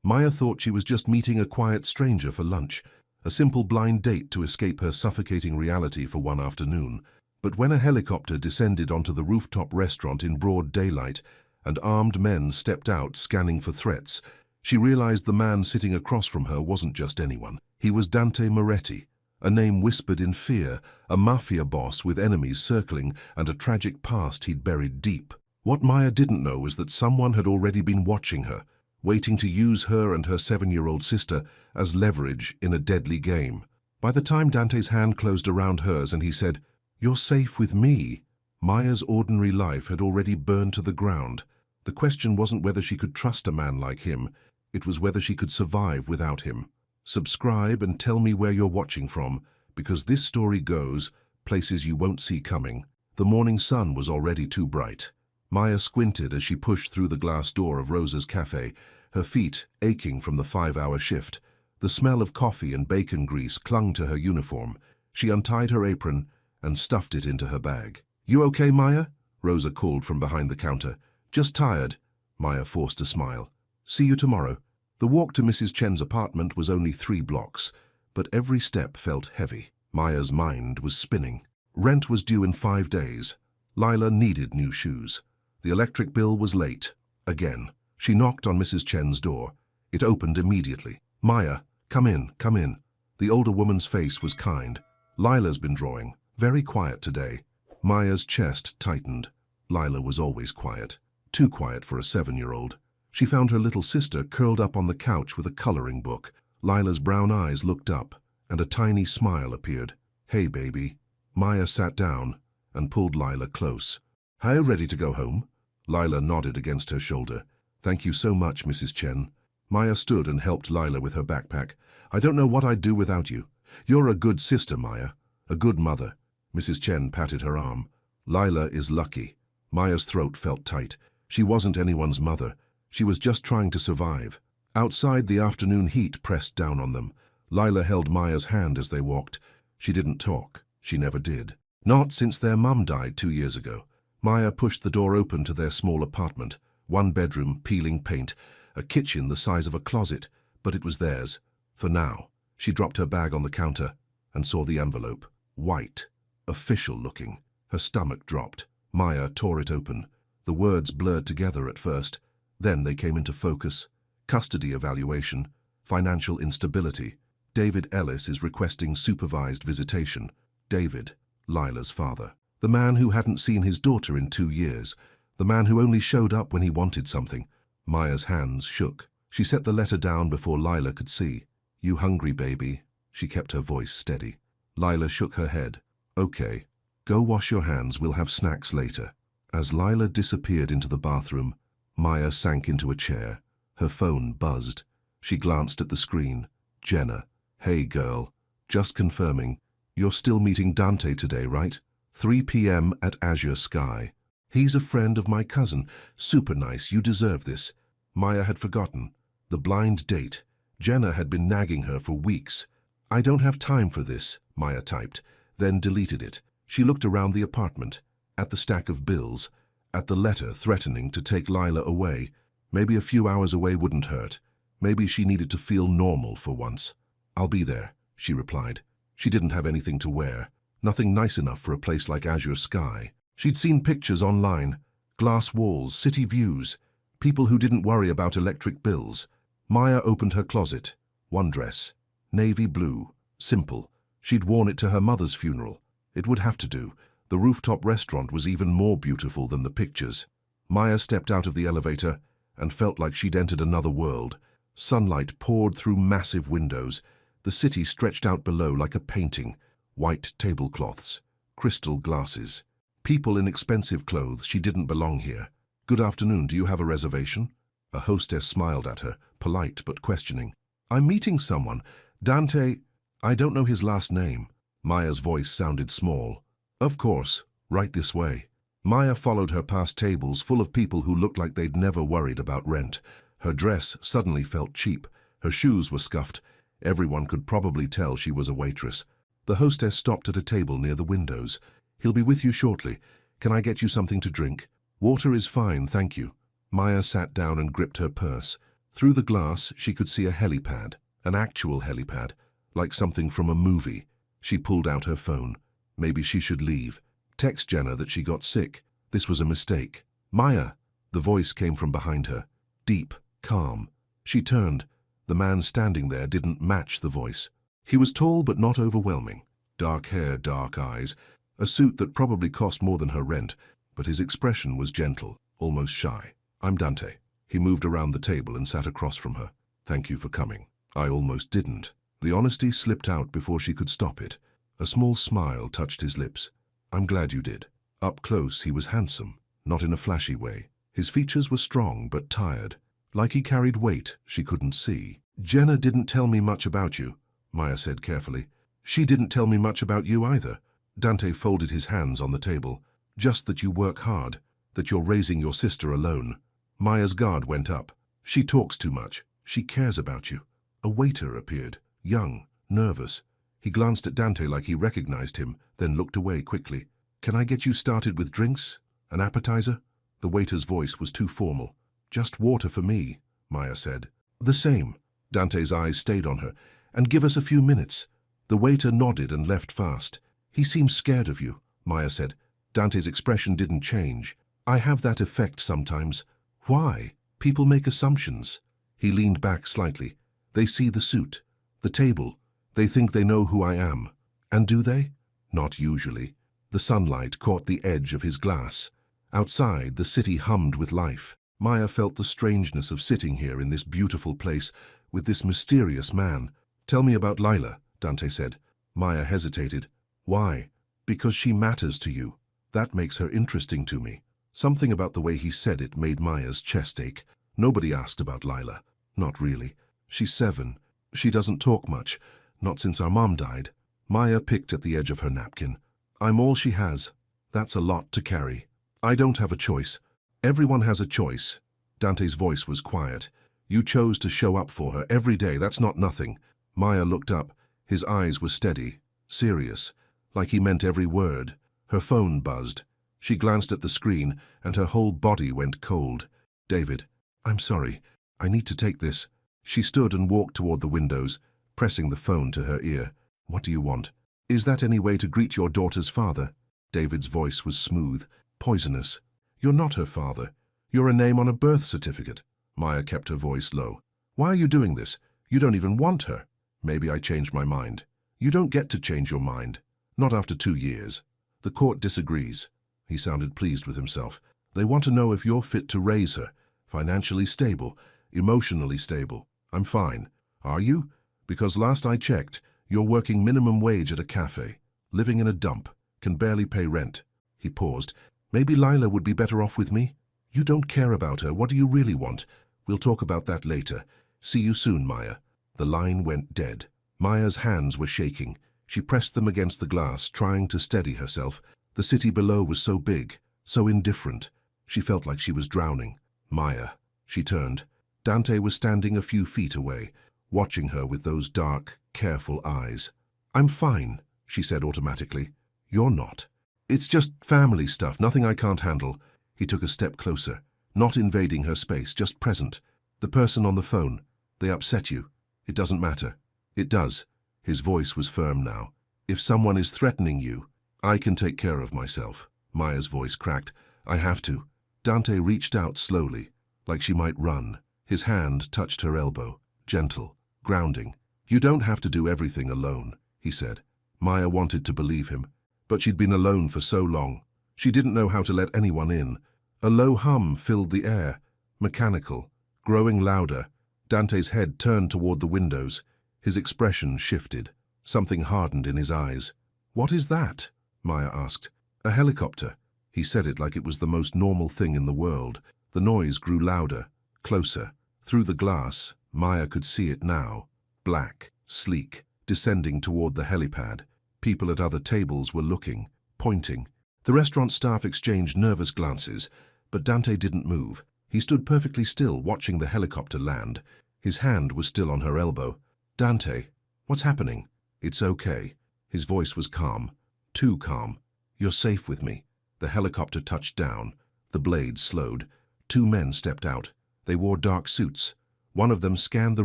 Maya thought she was just meeting a quiet stranger for lunch, a simple blind date to escape her suffocating reality for one afternoon. But when a helicopter descended onto the rooftop restaurant in broad daylight and armed men stepped out scanning for threats, she realized the man sitting across from her wasn't just anyone. He was Dante Moretti, a name whispered in fear, a mafia boss with enemies circling and a tragic past he'd buried deep. What Maya didn't know was that someone had already been watching her, waiting to use her and her 7-year-old sister as leverage in a deadly game. By the time Dante's hand closed around hers and he said, "You're safe with me," Maya's ordinary life had already burned to the ground. The question wasn't whether she could trust a man like him, it was whether she could survive without him. Subscribe and tell me where you're watching from, because this story goes places you won't see coming. The morning sun was already too bright. Maya squinted as she pushed through the glass door of Rosa's cafe, her feet aching from the 5-hour shift. The smell of coffee and bacon grease clung to her uniform. She untied her apron and stuffed it into her bag. "You okay, Maya?" Rosa called from behind the counter. "Just tired." Maya forced a smile. "See you tomorrow." The walk to Mrs. Chen's apartment was only 3 blocks, but every step felt heavy. Maya's mind was spinning. Rent was due in 5 days. Lila needed new shoes. The electric bill was late. Again. She knocked on Mrs. Chen's door. It opened immediately. "Maya, come in, come in." The older woman's face was kind. "Lila's been drawing. Very quiet today." Maya's chest tightened. Lila was always quiet. Too quiet for a 7-year-old. She found her little sister curled up on the couch with a coloring book. Lila's brown eyes looked up, and a tiny smile appeared. "Hey, baby." Maya sat down and pulled Lila close. "Are you ready to go home?" Lila nodded against her shoulder. "Thank you so much, Mrs. Chen." Maya stood and helped Lila with her backpack. "I don't know what I'd do without you. You're a good sister, Maya. A good mother." Mrs. Chen patted her arm. "Lila is lucky." Maya's throat felt tight. She wasn't anyone's mother. She was just trying to survive. Outside, the afternoon heat pressed down on them. Lila held Maya's hand as they walked. She didn't talk. She never did. Not since their mum died 2 years ago. Maya pushed the door open to their small apartment. 1 bedroom, peeling paint, a kitchen the size of a closet, but it was theirs. For now. She dropped her bag on the counter and saw the envelope. White. Official looking. Her stomach dropped. Maya tore it open. The words blurred together at first. Then they came into focus. Custody evaluation. Financial instability. David Ellis is requesting supervised visitation. David, Lila's father. The man who hadn't seen his daughter in 2 years. The man who only showed up when he wanted something. Maya's hands shook. She set the letter down before Lila could see. "You hungry, baby?" She kept her voice steady. Lila shook her head. "Okay. Go wash your hands, we'll have snacks later." As Lila disappeared into the bathroom, Maya sank into a chair. Her phone buzzed. She glanced at the screen. Jenna. "Hey, girl. Just confirming. You're still meeting Dante today, right? 3 p.m. at Azure Sky. He's a friend of my cousin. Super nice, you deserve this." Maya had forgotten. The blind date. Jenna had been nagging her for weeks. "I don't have time for this," Maya typed, then deleted it. She looked around the apartment, at the stack of bills, at the letter threatening to take Lila away. Maybe a few hours away wouldn't hurt. Maybe she needed to feel normal for once. "I'll be there," she replied. She didn't have anything to wear. Nothing nice enough for a place like Azure Sky. She'd seen pictures online. Glass walls, city views. People who didn't worry about electric bills. Maya opened her closet. 1 dress. Navy blue. Simple. She'd worn it to her mother's funeral. It would have to do. The rooftop restaurant was even more beautiful than the pictures. Maya stepped out of the elevator and felt like she'd entered another world. Sunlight poured through massive windows. The city stretched out below like a painting. White tablecloths. Crystal glasses. People in expensive clothes. She didn't belong here. "Good afternoon, do you have a reservation?" A hostess smiled at her, polite but questioning. "I'm meeting someone. Dante, I don't know his last name." Maya's voice sounded small. "Of course, right this way." Maya followed her past tables full of people who looked like they'd never worried about rent. Her dress suddenly felt cheap. Her shoes were scuffed. Everyone could probably tell she was a waitress. The hostess stopped at a table near the windows. "He'll be with you shortly. Can I get you something to drink?" "Water is fine, thank you." Maya sat down and gripped her purse. Through the glass, she could see a helipad, an actual helipad, like something from a movie. She pulled out her phone. Maybe she should leave. Text Jenna that she got sick. This was a mistake. Maya! The voice came from behind her. Deep, calm. She turned. The man standing there didn't match the voice. He was tall but not overwhelming. Dark hair, dark eyes. A suit that probably cost more than her rent, but his expression was gentle, almost shy. I'm Dante. He moved around the table and sat across from her. Thank you for coming. I almost didn't. The honesty slipped out before she could stop it. A small smile touched his lips. I'm glad you did. Up close, he was handsome, not in a flashy way. His features were strong but tired, like he carried weight she couldn't see. Jenna didn't tell me much about you, Maya said carefully. She didn't tell me much about you either. Dante folded his hands on the table. Just that you work hard, that you're raising your sister alone. Maya's guard went up. She talks too much. She cares about you. A waiter appeared, young, nervous. He glanced at Dante like he recognized him, then looked away quickly. Can I get you started with drinks? An appetizer? The waiter's voice was too formal. Just water for me, Maya said. The same. Dante's eyes stayed on her. And give us a few minutes. The waiter nodded and left fast. He seems scared of you, Maya said. Dante's expression didn't change. I have that effect sometimes. Why? People make assumptions. He leaned back slightly. They see the suit, the table. They think they know who I am. And do they? Not usually. The sunlight caught the edge of his glass. Outside, the city hummed with life. Maya felt the strangeness of sitting here in this beautiful place with this mysterious man. Tell me about Lila, Dante said. Maya hesitated. Why? Because she matters to you. That makes her interesting to me. Something about the way he said it made Maya's chest ache. Nobody asked about Lila. Not really. She's 7. She doesn't talk much. Not since our mom died. Maya picked at the edge of her napkin. I'm all she has. That's a lot to carry. I don't have a choice. Everyone has a choice. Dante's voice was quiet. You chose to show up for her every day. That's not nothing. Maya looked up. His eyes were steady, serious, like he meant every word. Her phone buzzed. She glanced at the screen, and her whole body went cold. David, I'm sorry. I need to take this. She stood and walked toward the windows, pressing the phone to her ear. What do you want? Is that any way to greet your daughter's father? David's voice was smooth, poisonous. You're not her father. You're a name on a birth certificate. Maya kept her voice low. Why are you doing this? You don't even want her. Maybe I changed my mind. You don't get to change your mind. Not after 2 years. The court disagrees. He sounded pleased with himself. They want to know if you're fit to raise her. Financially stable. Emotionally stable. I'm fine. Are you? Because last I checked, you're working minimum wage at a cafe. Living in a dump. Can barely pay rent. He paused. Maybe Lila would be better off with me? You don't care about her. What do you really want? We'll talk about that later. See you soon, Maya. The line went dead. Maya's hands were shaking. She pressed them against the glass, trying to steady herself. The city below was so big, so indifferent. She felt like she was drowning. Maya. She turned. Dante was standing a few feet away, watching her with those dark, careful eyes. I'm fine, she said automatically. You're not. It's just family stuff, nothing I can't handle. He took a step closer, not invading her space, just present. The person on the phone. They upset you. It doesn't matter. It does. His voice was firm now. If someone is threatening you, I can take care of myself. Maya's voice cracked. I have to. Dante reached out slowly, like she might run. His hand touched her elbow, gentle, grounding. You don't have to do everything alone, he said. Maya wanted to believe him, but she'd been alone for so long. She didn't know how to let anyone in. A low hum filled the air, mechanical, growing louder. Dante's head turned toward the windows. His expression shifted. Something hardened in his eyes. What is that? Maya asked. A helicopter. He said it like it was the most normal thing in the world. The noise grew louder, closer. Through the glass, Maya could see it now. Black, sleek, descending toward the helipad. People at other tables were looking, pointing. The restaurant staff exchanged nervous glances, but Dante didn't move. He stood perfectly still, watching the helicopter land. His hand was still on her elbow. Dante, what's happening? It's okay. His voice was calm. Too calm. You're safe with me. The helicopter touched down. The blades slowed. 2 men stepped out. They wore dark suits. One of them scanned the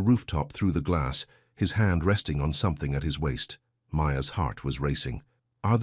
rooftop through the glass, his hand resting on something at his waist. Maya's heart was racing. Are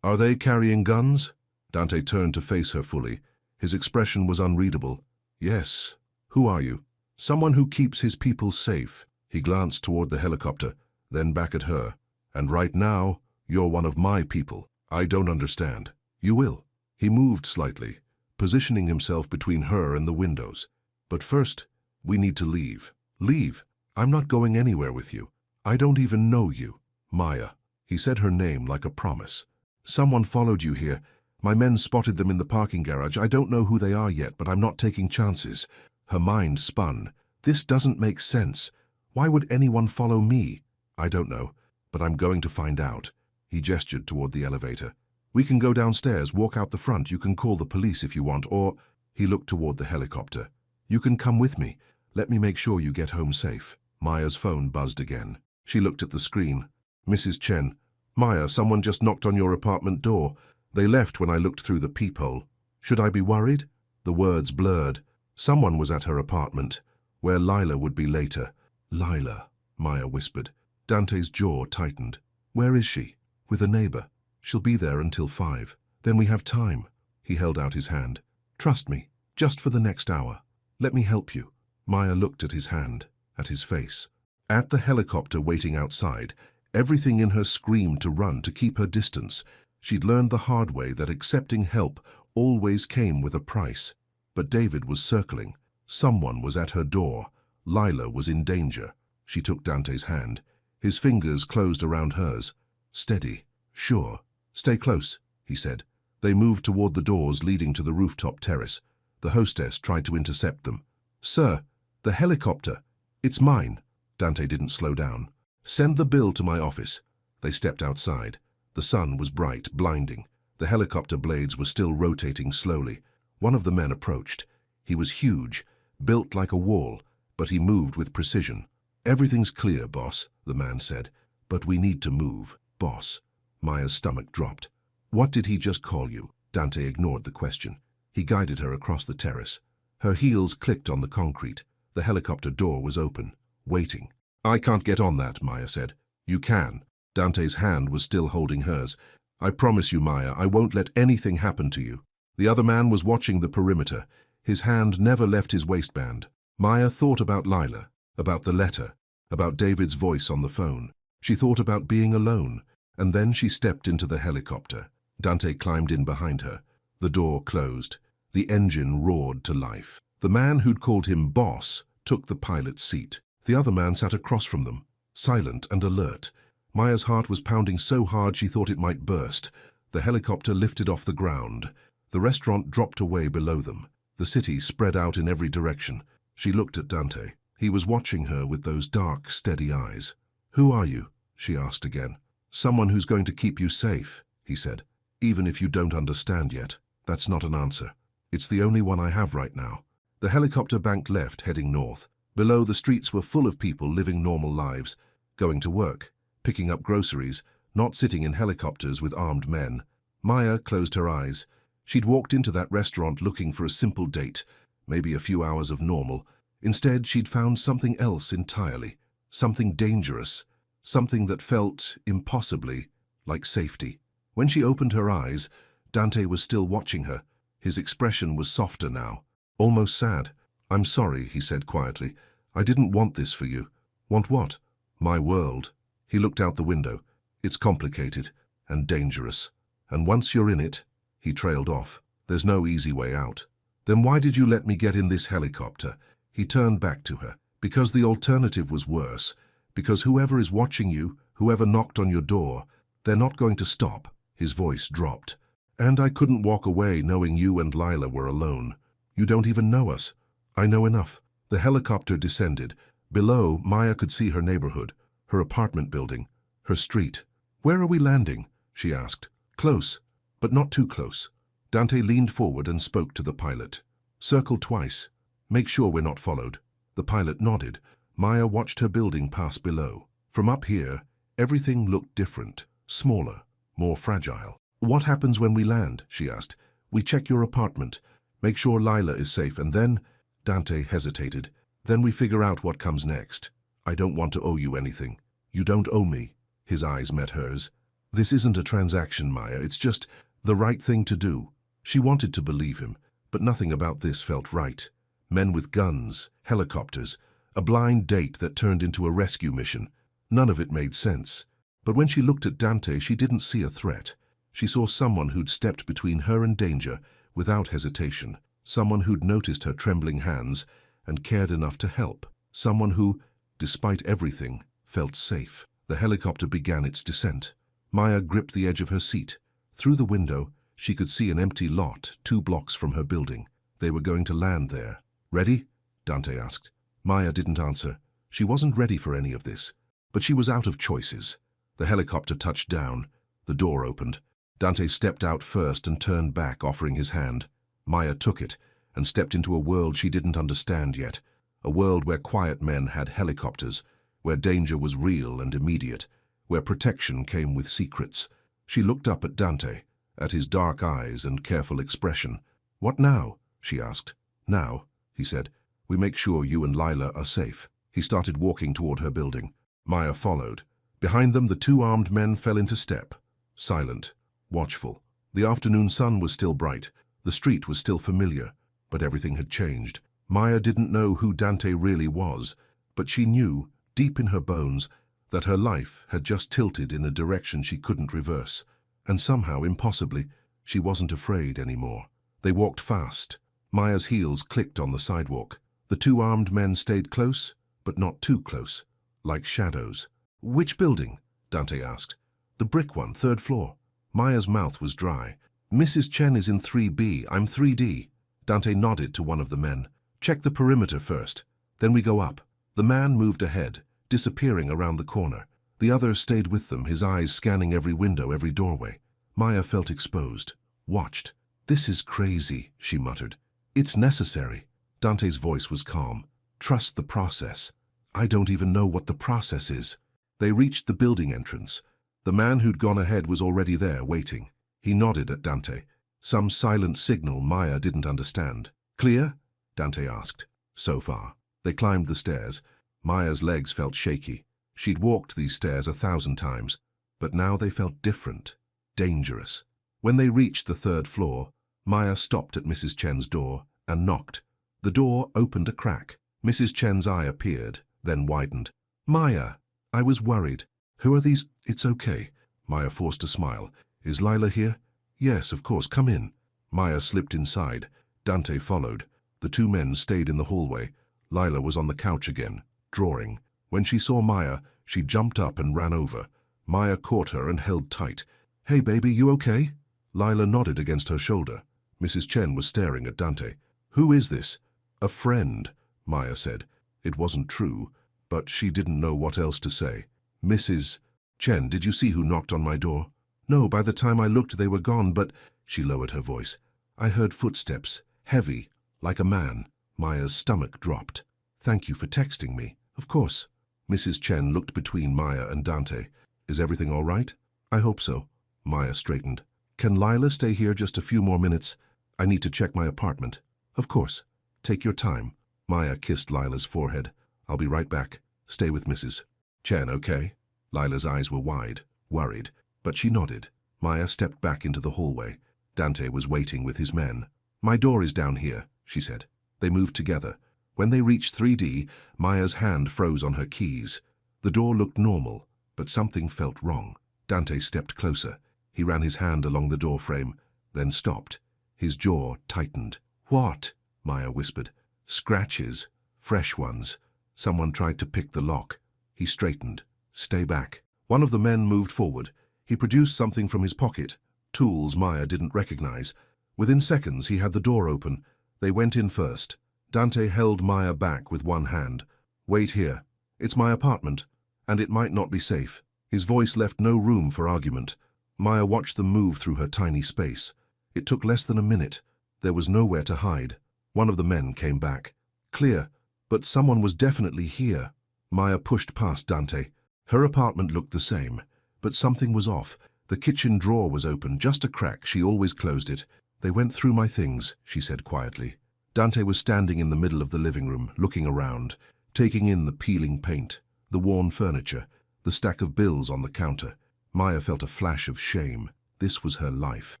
they carrying guns? Dante turned to face her fully. His expression was unreadable. Yes. Who are you? Someone who keeps his people safe. He glanced toward the helicopter, then back at her. And right now, you're one of my people. I don't understand. You will. He moved slightly, positioning himself between her and the windows. But first, we need to leave. Leave? I'm not going anywhere with you. I don't even know you. Maya. He said her name like a promise. Someone followed you here. My men spotted them in the parking garage. I don't know who they are yet, but I'm not taking chances. Her mind spun. This doesn't make sense. Why would anyone follow me? I don't know, but I'm going to find out. He gestured toward the elevator. We can go downstairs, walk out the front. You can call the police if you want, or... He looked toward the helicopter. You can come with me. Let me make sure you get home safe. Maya's phone buzzed again. She looked at the screen. Mrs. Chen. Maya, someone just knocked on your apartment door. They left when I looked through the peephole. Should I be worried? The words blurred. Someone was at her apartment, where Lila would be later. Lila, Maya whispered. Dante's jaw tightened. Where is she? With a neighbor. She'll be there until 5. Then we have time. He held out his hand. Trust me, just for the next hour. Let me help you. Maya looked at his hand, at his face. At the helicopter waiting outside, everything in her screamed to run to keep her distance. She'd learned the hard way that accepting help always came with a price. But David was circling. Someone was at her door. Lila was in danger. She took Dante's hand. His fingers closed around hers. Steady. Sure. Stay close, he said. They moved toward the doors leading to the rooftop terrace. The hostess tried to intercept them. Sir, the helicopter. It's mine. Dante didn't slow down. Send the bill to my office. They stepped outside. The sun was bright, blinding. The helicopter blades were still rotating slowly. One of the men approached. He was huge, built like a wall, but he moved with precision. Everything's clear, boss, the man said. But we need to move, boss. Maya's stomach dropped. What did he just call you? Dante ignored the question. He guided her across the terrace. Her heels clicked on the concrete. The helicopter door was open, waiting. I can't get on that, Maya said. You can. Dante's hand was still holding hers. I promise you, Maya, I won't let anything happen to you. The other man was watching the perimeter. His hand never left his waistband. Maya thought about Lila, about the letter, about David's voice on the phone. She thought about being alone, and then she stepped into the helicopter. Dante climbed in behind her. The door closed. The engine roared to life. The man who'd called him boss took the pilot's seat. The other man sat across from them, silent and alert. Maya's heart was pounding so hard she thought it might burst. The helicopter lifted off the ground. The restaurant dropped away below them. The city spread out in every direction. She looked at Dante. He was watching her with those dark, steady eyes. Who are you? She asked again. Someone who's going to keep you safe, he said. Even if you don't understand yet, that's not an answer. It's the only one I have right now. The helicopter banked left, heading north. Below, the streets were full of people living normal lives, going to work, picking up groceries, not sitting in helicopters with armed men. Maya closed her eyes. She'd walked into that restaurant looking for a simple date, maybe a few hours of normal. Instead, she'd found something else entirely, something dangerous, something that felt, impossibly, like safety. When she opened her eyes, Dante was still watching her. His expression was softer now, almost sad. I'm sorry, he said quietly. I didn't want this for you. Want what? My world. He looked out the window. It's complicated and dangerous. And once you're in it, he trailed off. There's no easy way out. Then why did you let me get in this helicopter? He turned back to her. Because the alternative was worse. Because whoever is watching you, whoever knocked on your door, they're not going to stop. His voice dropped. And I couldn't walk away knowing you and Lila were alone. You don't even know us. I know enough. The helicopter descended. Below, Maya could see her neighborhood, her apartment building, her street. Where are we landing? She asked. Close, but not too close. Dante leaned forward and spoke to the pilot. Circle twice. Make sure we're not followed. The pilot nodded. Maya watched her building pass below. From up here, everything looked different, smaller, more fragile. What happens when we land? She asked. We check your apartment, make sure Lila is safe, and then... Dante hesitated. Then we figure out what comes next. I don't want to owe you anything. You don't owe me. His eyes met hers. This isn't a transaction, Maya. It's just the right thing to do. She wanted to believe him, but nothing about this felt right. Men with guns, helicopters, a blind date that turned into a rescue mission. None of it made sense. But when she looked at Dante, she didn't see a threat. She saw someone who'd stepped between her and danger without hesitation. Someone who'd noticed her trembling hands and cared enough to help. Someone who, despite everything, felt safe. The helicopter began its descent. Maya gripped the edge of her seat. Through the window, she could see an empty lot 2 blocks from her building. They were going to land there. "Ready?" Dante asked. Maya didn't answer. She wasn't ready for any of this. But she was out of choices. The helicopter touched down. The door opened. Dante stepped out first and turned back, offering his hand. Maya took it and stepped into a world she didn't understand yet. A world where quiet men had helicopters, where danger was real and immediate, where protection came with secrets. She looked up at Dante, at his dark eyes and careful expression. "What now?" she asked. "Now," he said, "we make sure you and Lila are safe." He started walking toward her building. Maya followed. Behind them, the 2 armed men fell into step, silent, watchful. The afternoon sun was still bright. The street was still familiar, but everything had changed. Maya didn't know who Dante really was, but she knew, deep in her bones, that her life had just tilted in a direction she couldn't reverse. And somehow, impossibly, she wasn't afraid anymore. They walked fast. Maya's heels clicked on the sidewalk. The 2 armed men stayed close, but not too close, like shadows. "Which building?" Dante asked. "The brick one, 3rd floor." Maya's mouth was dry. "Mrs. Chen is in 3B, I'm 3D. Dante nodded to one of the men. "Check the perimeter first, then we go up." The man moved ahead, disappearing around the corner. The other stayed with them, his eyes scanning every window, every doorway. Maya felt exposed, watched. "This is crazy," she muttered. "It's necessary." Dante's voice was calm. "Trust the process." "I don't even know what the process is." They reached the building entrance. The man who'd gone ahead was already there, waiting. He nodded at Dante. Some silent signal Maya didn't understand. "Clear?" Dante asked. "So far." They climbed the stairs. Maya's legs felt shaky. She'd walked these stairs 1,000 times, but now they felt different, dangerous. When they reached the 3rd floor, Maya stopped at Mrs. Chen's door and knocked. The door opened a crack. Mrs. Chen's eye appeared, then widened. "Maya, I was worried. Who are these?" "It's okay." Maya forced a smile. "Is Lila here?" "Yes, of course, come in." Maya slipped inside. Dante followed. The 2 men stayed in the hallway. Lila was on the couch again, drawing. When she saw Maya, she jumped up and ran over. Maya caught her and held tight. "Hey, baby, you okay?" Lila nodded against her shoulder. Mrs. Chen was staring at Dante. "Who is this?" "A friend," Maya said. It wasn't true, but she didn't know what else to say. "Mrs. Chen, did you see who knocked on my door?" "No, by the time I looked they were gone, but—" She lowered her voice. "I heard footsteps, heavy, like a man." Maya's stomach dropped. "Thank you for texting me." "Of course." Mrs. Chen looked between Maya and Dante. "Is everything all right?" "I hope so." Maya straightened. "Can Lila stay here just a few more minutes? I need to check my apartment." "Of course. Take your time." Maya kissed Lila's forehead. "I'll be right back. Stay with Mrs. Chen, okay?" Lila's eyes were wide, worried, but she nodded. Maya stepped back into the hallway. Dante was waiting with his men. "My door is down here," she said. They moved together. When they reached 3D, Maya's hand froze on her keys. The door looked normal, but something felt wrong. Dante stepped closer. He ran his hand along the door frame, then stopped. His jaw tightened. "What?" Maya whispered. "Scratches. Fresh ones. Someone tried to pick the lock." He straightened. "Stay back." One of the men moved forward. He produced something from his pocket, tools Maya didn't recognize. Within seconds, he had the door open. They went in first. Dante held Maya back with one hand. "Wait here. It's my apartment, and it might not be safe." His voice left no room for argument. Maya watched them move through her tiny space. It took less than a minute. There was nowhere to hide. One of the men came back. "Clear, but someone was definitely here." Maya pushed past Dante. Her apartment looked the same, but something was off. The kitchen drawer was open, just a crack. She always closed it. "They went through my things," she said quietly. Dante was standing in the middle of the living room, looking around, taking in the peeling paint, the worn furniture, the stack of bills on the counter. Maya felt a flash of shame. This was her life,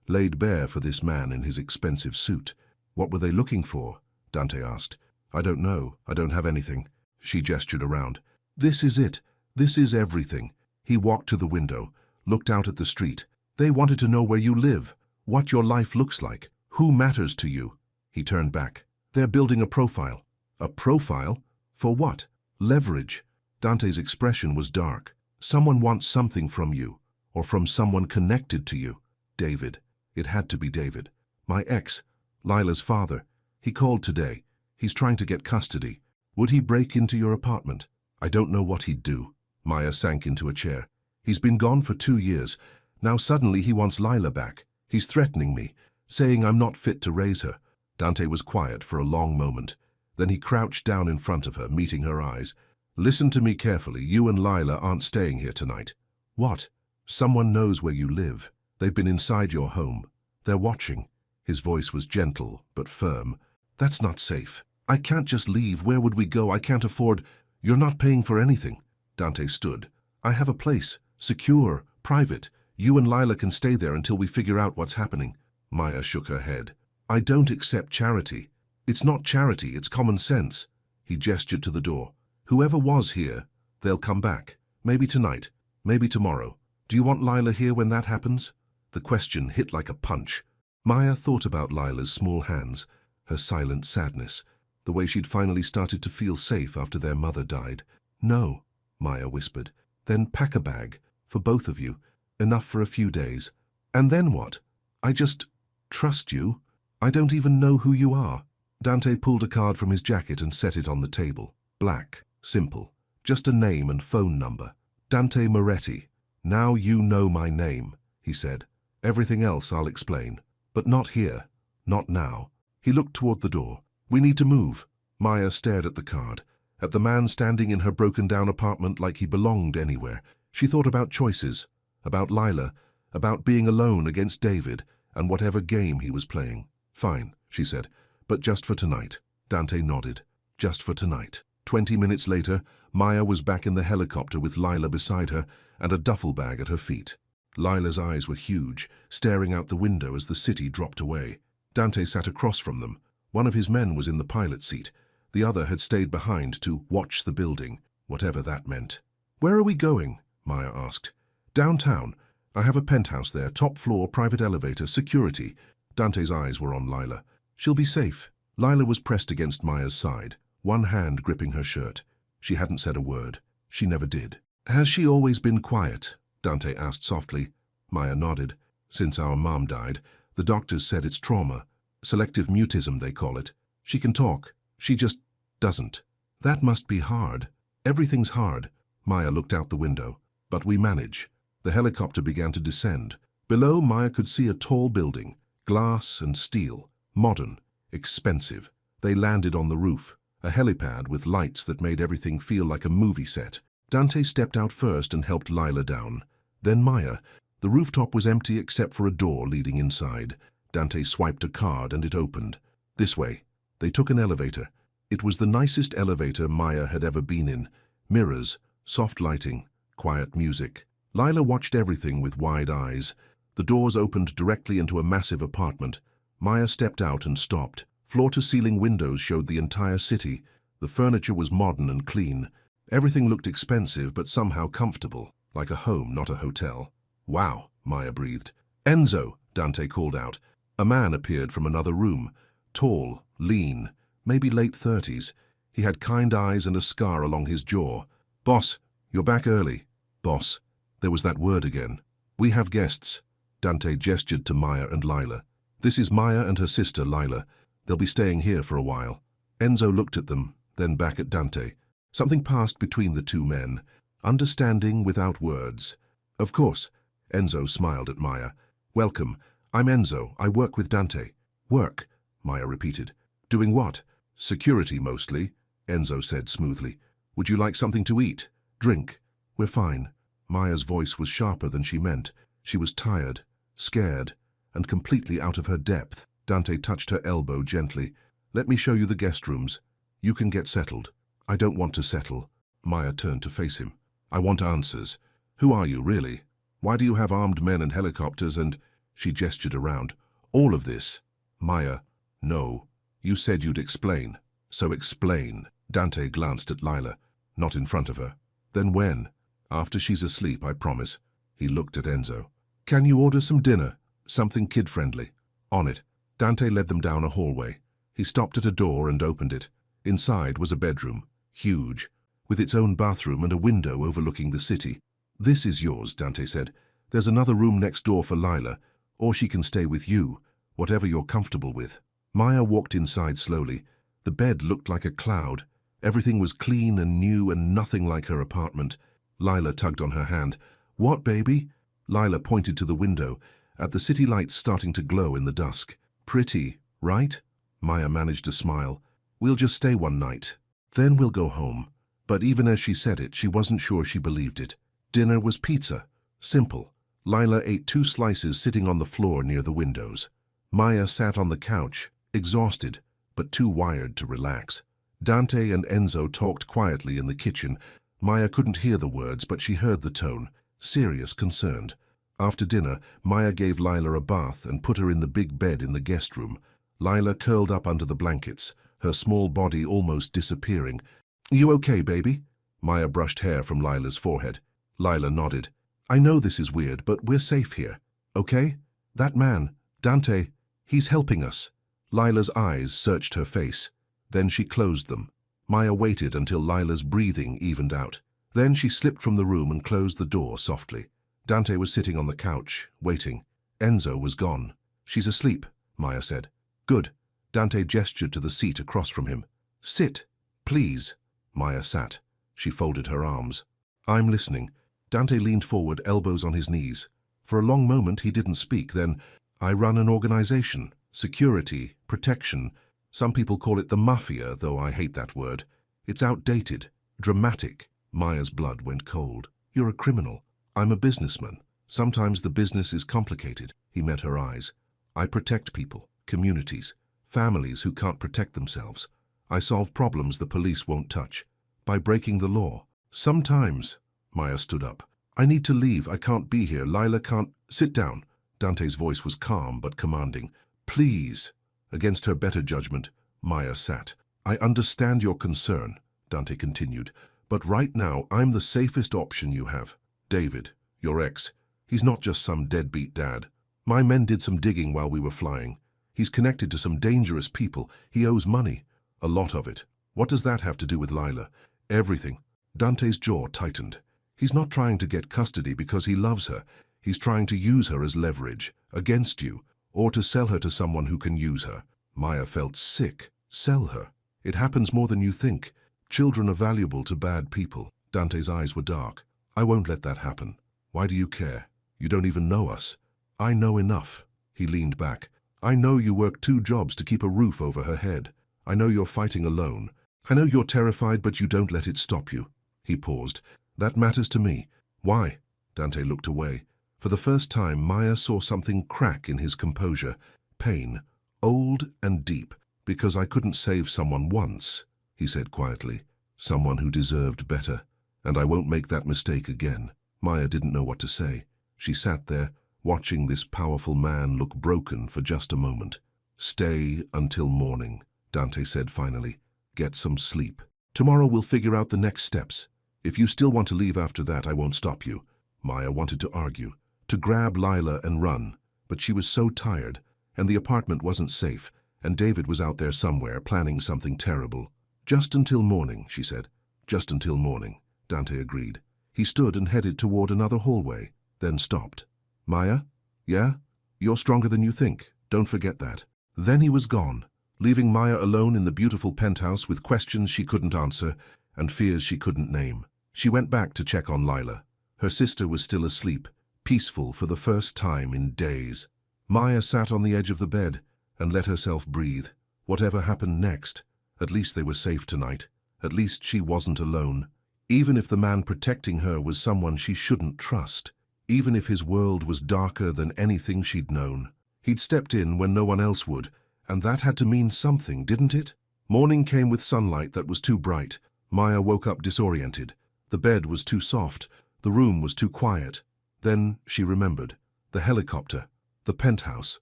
laid bare for this man in his expensive suit. What were they looking for? Dante asked. I don't know. I don't have anything. She gestured around. This is it. This is everything. He walked to the window, looked out at the street. They wanted to know where you live, what your life looks like, who matters to you. He turned back. They're building a profile. A profile? For what? Leverage. Dante's expression was dark. Someone wants something from you, or from someone connected to you. David. It had to be David. My ex, Lila's father. He called today. He's trying to get custody. Would he break into your apartment? I don't know what he'd do. Maya sank into a chair. He's been gone for 2 years. Now suddenly he wants Lila back. He's threatening me, saying I'm not fit to raise her. Dante was quiet for a long moment. Then he crouched down in front of her, meeting her eyes. Listen to me carefully. You and Lila aren't staying here tonight. What? Someone knows where you live. They've been inside your home. They're watching. His voice was gentle but firm. That's not safe. I can't just leave. Where would we go? I can't afford. You're not paying for anything. Dante stood. I have a place. Secure. Private. You and Lila can stay there until we figure out what's happening. Maya shook her head. I don't accept charity. It's not charity, it's common sense. He gestured to the door. Whoever was here, they'll come back. Maybe tonight, maybe tomorrow. Do you want Lila here when that happens? The question hit like a punch. Maya thought about Lila's small hands, her silent sadness, the way she'd finally started to feel safe after their mother died. No, Maya whispered. Then pack a bag, for both of you, enough for a few days. And then what? I just trust you. I don't even know who you are. Dante pulled a card from his jacket and set it on the table. Black, simple, just a name and phone number. Dante Moretti. Now you know my name, he said. Everything else I'll explain. But not here. Not now. He looked toward the door. We need to move. Maya stared at the card, at the man standing in her broken-down apartment like he belonged anywhere. She thought about choices, about Lila, about being alone against David, and whatever game he was playing. Fine, she said, but just for tonight. Dante nodded. Just for tonight. 20 minutes later, Maya was back in the helicopter with Lila beside her and a duffel bag at her feet. Lila's eyes were huge, staring out the window as the city dropped away. Dante sat across from them. One of his men was in the pilot seat. The other had stayed behind to watch the building, whatever that meant. Where are we going? Maya asked. Downtown. I have a penthouse there, top floor, private elevator, security. Dante's eyes were on Lila. She'll be safe. Lila was pressed against Maya's side, one hand gripping her shirt. She hadn't said a word. She never did. Has she always been quiet? Dante asked softly. Maya nodded. Since our mom died, the doctors said it's trauma. Selective mutism, they call it. She can talk. She just doesn't. That must be hard. Everything's hard. Maya looked out the window. But we manage. The helicopter began to descend. Below, Maya could see a tall building, glass and steel, modern, expensive. They landed on the roof, a helipad with lights that made everything feel like a movie set. Dante stepped out first and helped Lila down. Then Maya. The rooftop was empty except for a door leading inside. Dante swiped a card and it opened. This way. They took an elevator. It was the nicest elevator Maya had ever been in. Mirrors, soft lighting, quiet music. Lila watched everything with wide eyes. The doors opened directly into a massive apartment. Maya stepped out and stopped. Floor-to-ceiling windows showed the entire city. The furniture was modern and clean. Everything looked expensive but somehow comfortable, like a home, not a hotel. Wow, Maya breathed. Enzo, Dante called out. A man appeared from another room. Tall, lean, maybe late 30s. He had kind eyes and a scar along his jaw. Boss, you're back early. Boss. There was that word again. We have guests. Dante gestured to Maya and Lila. This is Maya and her sister, Lila. They'll be staying here for a while. Enzo looked at them, then back at Dante. Something passed between the two men. Understanding without words. Of course. Enzo smiled at Maya. Welcome. I'm Enzo. I work with Dante. Work, Maya repeated. Doing what? Security, mostly, Enzo said smoothly. Would you like something to eat? Drink? We're fine. Maya's voice was sharper than she meant. She was tired, scared, and completely out of her depth. Dante touched her elbow gently. Let me show you the guest rooms. You can get settled. I don't want to settle. Maya turned to face him. I want answers. Who are you, really? Why do you have armed men and helicopters and... She gestured around. All of this. Maya, no. You said you'd explain. So explain. Dante glanced at Lila. Not in front of her. Then when? After she's asleep, I promise. He looked at Enzo. Can you order some dinner? Something kid-friendly. On it. Dante led them down a hallway. He stopped at a door and opened it. Inside was a bedroom, huge, with its own bathroom and a window overlooking the city. This is yours, Dante said. There's another room next door for Lila, or she can stay with you, whatever you're comfortable with. Maya walked inside slowly. The bed looked like a cloud. Everything was clean and new and nothing like her apartment. Lila tugged on her hand. What, baby? Lila pointed to the window, at the city lights starting to glow in the dusk. Pretty, right? Maya managed a smile. We'll just stay one night. Then we'll go home. But even as she said it, she wasn't sure she believed it. Dinner was pizza. Simple. Lila ate 2 slices sitting on the floor near the windows. Maya sat on the couch, exhausted, but too wired to relax. Dante and Enzo talked quietly in the kitchen. Maya couldn't hear the words, but she heard the tone. Serious, concerned. After dinner, Maya gave Lila a bath and put her in the big bed in the guest room. Lila curled up under the blankets, her small body almost disappearing. You okay, baby? Maya brushed hair from Lila's forehead. Lila nodded. I know this is weird, but we're safe here. Okay? That man, Dante, he's helping us. Lila's eyes searched her face. Then she closed them. Maya waited until Lila's breathing evened out. Then she slipped from the room and closed the door softly. Dante was sitting on the couch, waiting. Enzo was gone. She's asleep, Maya said. Good. Dante gestured to the seat across from him. Sit, please. Maya sat. She folded her arms. I'm listening. Dante leaned forward, elbows on his knees. For a long moment he didn't speak, then, I run an organization. Security, protection. Some people call it the mafia, though I hate that word. It's outdated, dramatic. Maya's blood went cold. You're a criminal. I'm a businessman. Sometimes the business is complicated. He met her eyes. I protect people, communities, families who can't protect themselves. I solve problems the police won't touch. By breaking the law. Sometimes. Maya stood up. I need to leave. I can't be here. Lila can't... Sit down. Dante's voice was calm but commanding. Please. Against her better judgment, Maya sat. I understand your concern, Dante continued, but right now I'm the safest option you have. David, your ex, he's not just some deadbeat dad. My men did some digging while we were flying. He's connected to some dangerous people. He owes money. A lot of it. What does that have to do with Lila? Everything. Dante's jaw tightened. He's not trying to get custody because he loves her. He's trying to use her as leverage, against you, or to sell her to someone who can use her. Maya felt sick. Sell her. It happens more than you think. Children are valuable to bad people. Dante's eyes were dark. I won't let that happen. Why do you care? You don't even know us. I know enough. He leaned back. I know you work 2 jobs to keep a roof over her head. I know you're fighting alone. I know you're terrified, but you don't let it stop you. He paused. That matters to me. Why? Dante looked away. For the first time, Maya saw something crack in his composure. Pain. Old and deep. Because I couldn't save someone once, he said quietly. Someone who deserved better. And I won't make that mistake again. Maya didn't know what to say. She sat there, watching this powerful man look broken for just a moment. Stay until morning, Dante said finally. Get some sleep. Tomorrow we'll figure out the next steps. If you still want to leave after that, I won't stop you. Maya wanted to argue, to grab Lila and run, but she was so tired, and the apartment wasn't safe, and David was out there somewhere planning something terrible. Just until morning, she said. Just until morning, Dante agreed. He stood and headed toward another hallway, then stopped. Maya? Yeah? You're stronger than you think. Don't forget that. Then he was gone, leaving Maya alone in the beautiful penthouse with questions she couldn't answer and fears she couldn't name. She went back to check on Lila. Her sister was still asleep, peaceful for the first time in days. Maya sat on the edge of the bed and let herself breathe. Whatever happened next, at least they were safe tonight. At least she wasn't alone. Even if the man protecting her was someone she shouldn't trust. Even if his world was darker than anything she'd known. He'd stepped in when no one else would, And that had to mean something, didn't it? Morning came with sunlight that was too bright. Maya woke up disoriented. The bed was too soft. The room was too quiet. Then she remembered. The helicopter. The penthouse.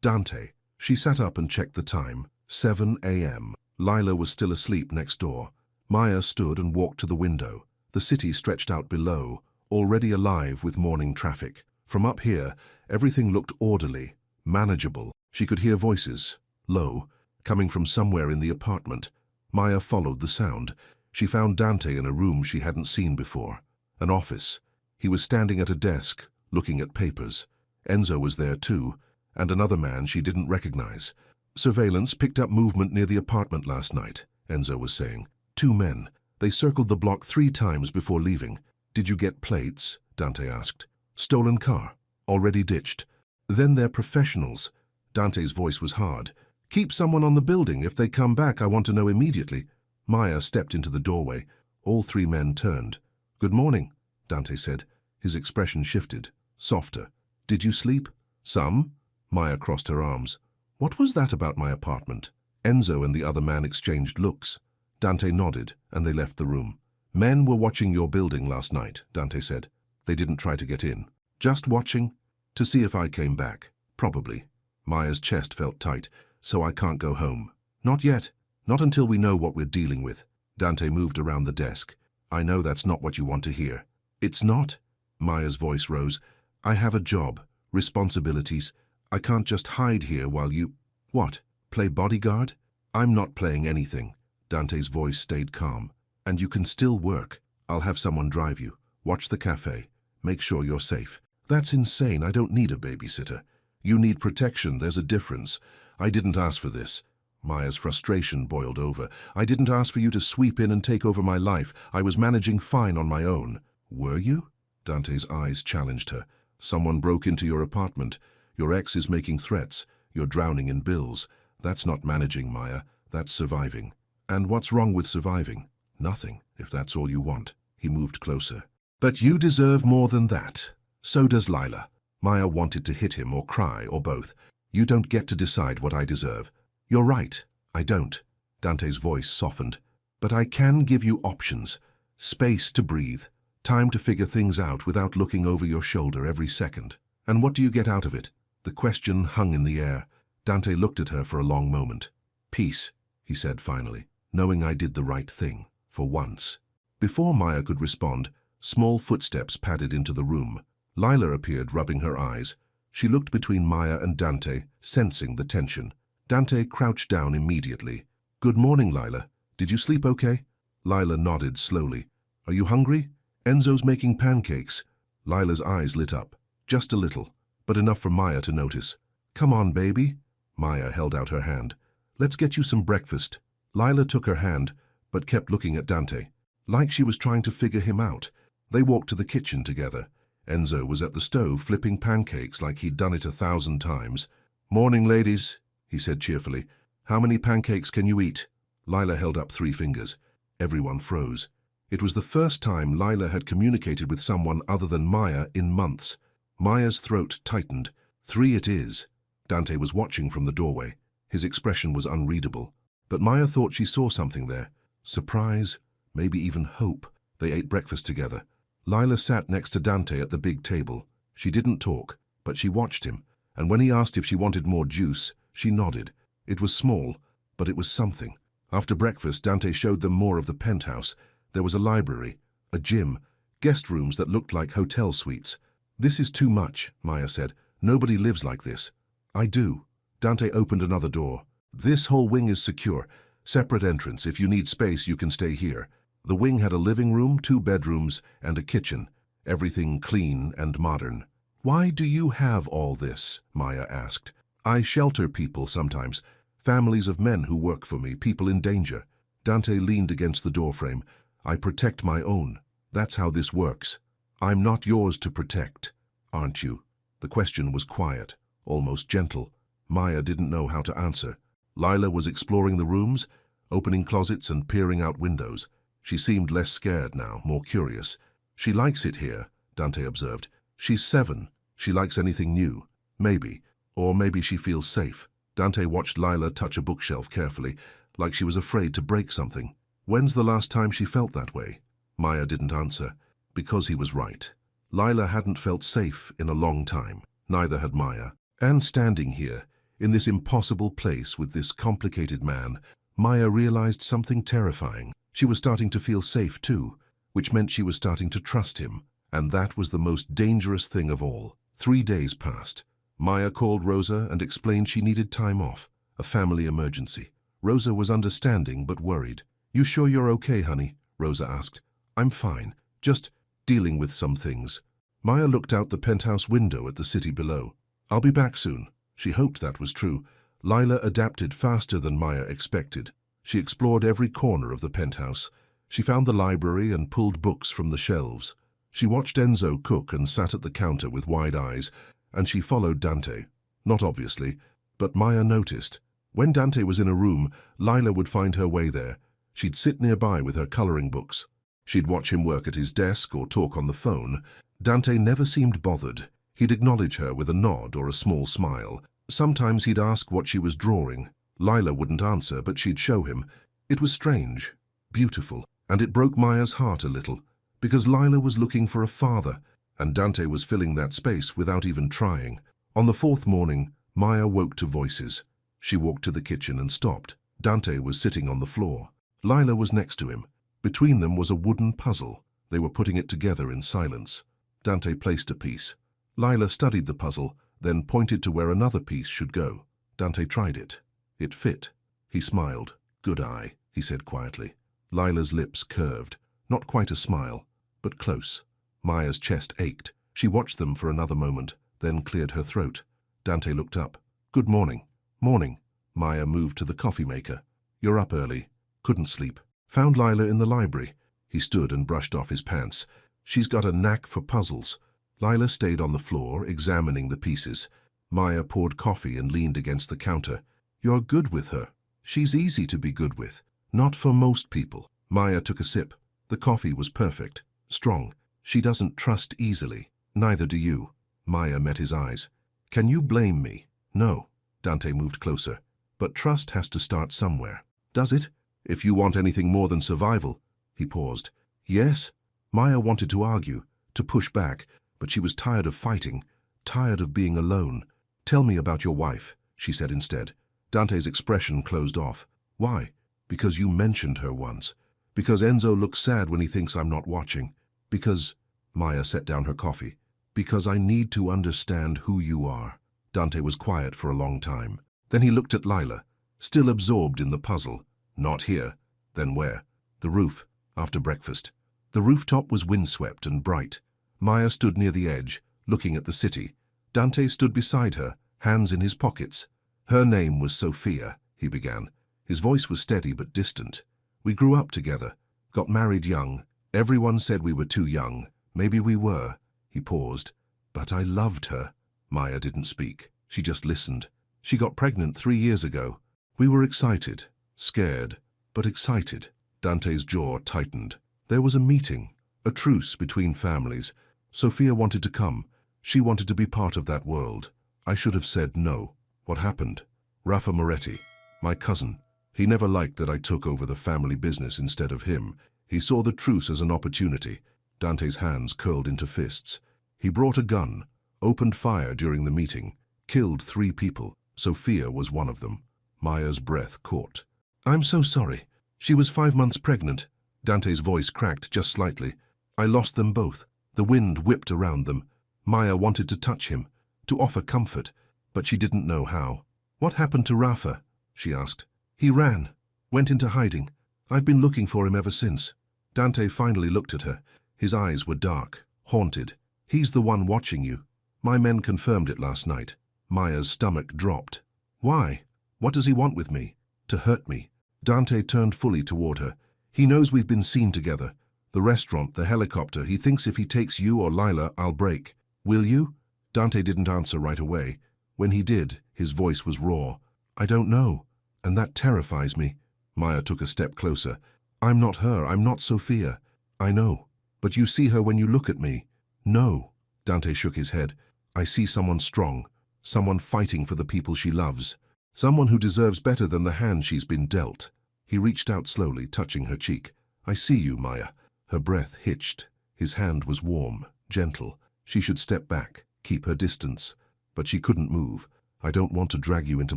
Dante. She sat up and checked the time. 7 a.m. Lila was still asleep next door. Maya stood and walked to the window. The city stretched out below, already alive with morning traffic. From up here, everything looked orderly, manageable. She could hear voices, low, coming from somewhere in the apartment. Maya followed the sound. She found Dante in a room she hadn't seen before. An office. He was standing at a desk, looking at papers. Enzo was there too, and another man she didn't recognize. Surveillance picked up movement near the apartment last night, Enzo was saying. 2 men. They circled the block 3 times before leaving. Did you get plates? Dante asked. Stolen car. Already ditched. Then they're professionals. Dante's voice was hard. Keep someone on the building. If they come back, I want to know immediately. Maya stepped into the doorway. All 3 men turned. Good morning, Dante said. His expression shifted, softer. Did you sleep? Some. Maya crossed her arms. What was that about my apartment? Enzo and the other man exchanged looks. Dante nodded, and they left the room. Men were watching your building last night, Dante said. They didn't try to get in. Just watching? To see if I came back. Probably. Maya's chest felt tight. So I can't go home. Not yet. Not until we know what we're dealing with. Dante moved around the desk. I know that's not what you want to hear. It's not? Maya's voice rose. I have a job. Responsibilities. I can't just hide here while you... What? Play bodyguard? I'm not playing anything. Dante's voice stayed calm. And you can still work. I'll have someone drive you. Watch the cafe. Make sure you're safe. That's insane. I don't need a babysitter. You need protection. There's a difference. I didn't ask for this. Maya's frustration boiled over. I didn't ask for you to sweep in and take over my life. I was managing fine on my own. Were you? Dante's eyes challenged her. Someone broke into your apartment. Your ex is making threats. You're drowning in bills. That's not managing, Maya. That's surviving. And what's wrong with surviving? Nothing, if that's all you want. He moved closer. But you deserve more than that. So does Lila. Maya wanted to hit him or cry or both. You don't get to decide what I deserve. You're right, I don't. Dante's voice softened. But I can give you options. Space to breathe. Time to figure things out without looking over your shoulder every second. And what do you get out of it? The question hung in the air. Dante looked at her for a long moment. Peace, he said finally, knowing I did the right thing, for once. Before Maya could respond, small footsteps padded into the room. Lila appeared, rubbing her eyes. She looked between Maya and Dante, sensing the tension. Dante crouched down immediately. Good morning, Lila. Did you sleep okay? Lila nodded slowly. Are you hungry? Enzo's making pancakes. Lila's eyes lit up. Just a little, but enough for Maya to notice. Come on, baby. Maya held out her hand. Let's get you some breakfast. Lila took her hand, but kept looking at Dante, like she was trying to figure him out. They walked to the kitchen together. Enzo was at the stove flipping pancakes like he'd done it 1,000 times. Morning, ladies, he said cheerfully. How many pancakes can you eat? Lila held up 3 fingers. Everyone froze. It was the first time Lila had communicated with someone other than Maya in months. Maya's throat tightened. 3 it is. Dante was watching from the doorway. His expression was unreadable. But Maya thought she saw something there. Surprise, maybe even hope. They ate breakfast together. Lila sat next to Dante at the big table. She didn't talk, but she watched him, and when he asked if she wanted more juice, she nodded. It was small, but it was something. After breakfast, Dante showed them more of the penthouse. There was a library, a gym, guest rooms that looked like hotel suites. This is too much, Maya said. Nobody lives like this. I do. Dante opened another door. This whole wing is secure. Separate entrance. If you need space, you can stay here. The wing had a living room, 2 bedrooms, and a kitchen. Everything clean and modern. Why do you have all this? Maya asked. I shelter people sometimes. Families of men who work for me, people in danger. Dante leaned against the doorframe. I protect my own. That's how this works. I'm not yours to protect, aren't you? The question was quiet, almost gentle. Maya didn't know how to answer. Lila was exploring the rooms, opening closets and peering out windows. She seemed less scared now, more curious. She likes it here, Dante observed. She's 7. She likes anything new. Maybe. Or maybe she feels safe. Dante watched Lila touch a bookshelf carefully, like she was afraid to break something. When's the last time she felt that way? Maya didn't answer, because he was right. Lila hadn't felt safe in a long time. Neither had Maya. And standing here, in this impossible place with this complicated man, Maya realized something terrifying. She was starting to feel safe too, which meant she was starting to trust him. And that was the most dangerous thing of all. 3 days passed. Maya called Rosa and explained she needed time off, a family emergency. Rosa was understanding but worried. "You sure you're okay, honey?" Rosa asked. "I'm fine, just dealing with some things." Maya looked out the penthouse window at the city below. "I'll be back soon." She hoped that was true. Lila adapted faster than Maya expected. She explored every corner of the penthouse. She found the library and pulled books from the shelves. She watched Enzo cook and sat at the counter with wide eyes, and she followed Dante. Not obviously, but Maya noticed. When Dante was in a room, Lila would find her way there. She'd sit nearby with her coloring books. She'd watch him work at his desk or talk on the phone. Dante never seemed bothered. He'd acknowledge her with a nod or a small smile. Sometimes he'd ask what she was drawing. Lila wouldn't answer, but she'd show him. It was strange, beautiful, and it broke Maya's heart a little, because Lila was looking for a father, and Dante was filling that space without even trying. On the 4th morning, Maya woke to voices. She walked to the kitchen and stopped. Dante was sitting on the floor. Lila was next to him. Between them was a wooden puzzle. They were putting it together in silence. Dante placed a piece. Lila studied the puzzle, then pointed to where another piece should go. Dante tried it. It fit. He smiled. "Good eye," he said quietly. Lila's lips curved. Not quite a smile, but close. Maya's chest ached. She watched them for another moment, then cleared her throat. Dante looked up. "Good morning." "Morning." Maya moved to the coffee maker. "You're up early." "Couldn't sleep." "Found Lila in the library." He stood and brushed off his pants. "She's got a knack for puzzles." Lila stayed on the floor, examining the pieces. Maya poured coffee and leaned against the counter. "You're good with her." "She's easy to be good with." "Not for most people." Maya took a sip. The coffee was perfect. Strong. "She doesn't trust easily." "Neither do you." Maya met his eyes. "Can you blame me?" "No." Dante moved closer. "But trust has to start somewhere." "Does it? If you want anything more than survival." He paused. "Yes." Maya wanted to argue, to push back, but she was tired of fighting, tired of being alone. "Tell me about your wife," she said instead. Dante's expression closed off. "Why?" "Because you mentioned her once. Because Enzo looks sad when he thinks I'm not watching. Because—" Maya set down her coffee. "Because I need to understand who you are." Dante was quiet for a long time. Then he looked at Lila, still absorbed in the puzzle. "Not here." "Then where?" "The roof, after breakfast." The rooftop was windswept and bright. Maya stood near the edge, looking at the city. Dante stood beside her, hands in his pockets. "Her name was Sophia," he began. His voice was steady but distant. "We grew up together, got married young. Everyone said we were too young. Maybe we were." He paused. "But I loved her." Maya didn't speak. She just listened. "She got pregnant 3 years ago. We were excited, scared, but excited." Dante's jaw tightened. There was a meeting, a truce between families. Sophia wanted to come. She wanted to be part of that world. I should have said no. What happened? Rafa Moretti, my cousin. He never liked that I took over the family business instead of him. He saw the truce as an opportunity. Dante's hands curled into fists. He brought a gun, opened fire during the meeting, killed 3 people. Sophia was one of them. Maya's breath caught. "I'm so sorry. She was 5 months pregnant." Dante's voice cracked just slightly. "I lost them both." The wind whipped around them. Maya wanted to touch him, to offer comfort, but she didn't know how. "What happened to Rafa?" she asked. "He ran, went into hiding. I've been looking for him ever since." Dante finally looked at her. His eyes were dark, haunted. "He's the one watching you. My men confirmed it last night." Maya's stomach dropped. "Why? What does he want with me?" "To hurt me." Dante turned fully toward her. "He knows we've been seen together. The restaurant, the helicopter. He thinks if he takes you or Lila, I'll break. Will you?" Dante didn't answer right away. When he did, his voice was raw. "I don't know, and that terrifies me." Maya took a step closer. "I'm not her. I'm not Sophia." "I know. But you see her when you look at me." "No." Dante shook his head. "I see someone strong, someone fighting for the people she loves." Someone who deserves better than the hand she's been dealt. He reached out slowly, touching her cheek. I see you, Maya. Her breath hitched. His hand was warm, gentle. She should step back, keep her distance. But she couldn't move. I don't want to drag you into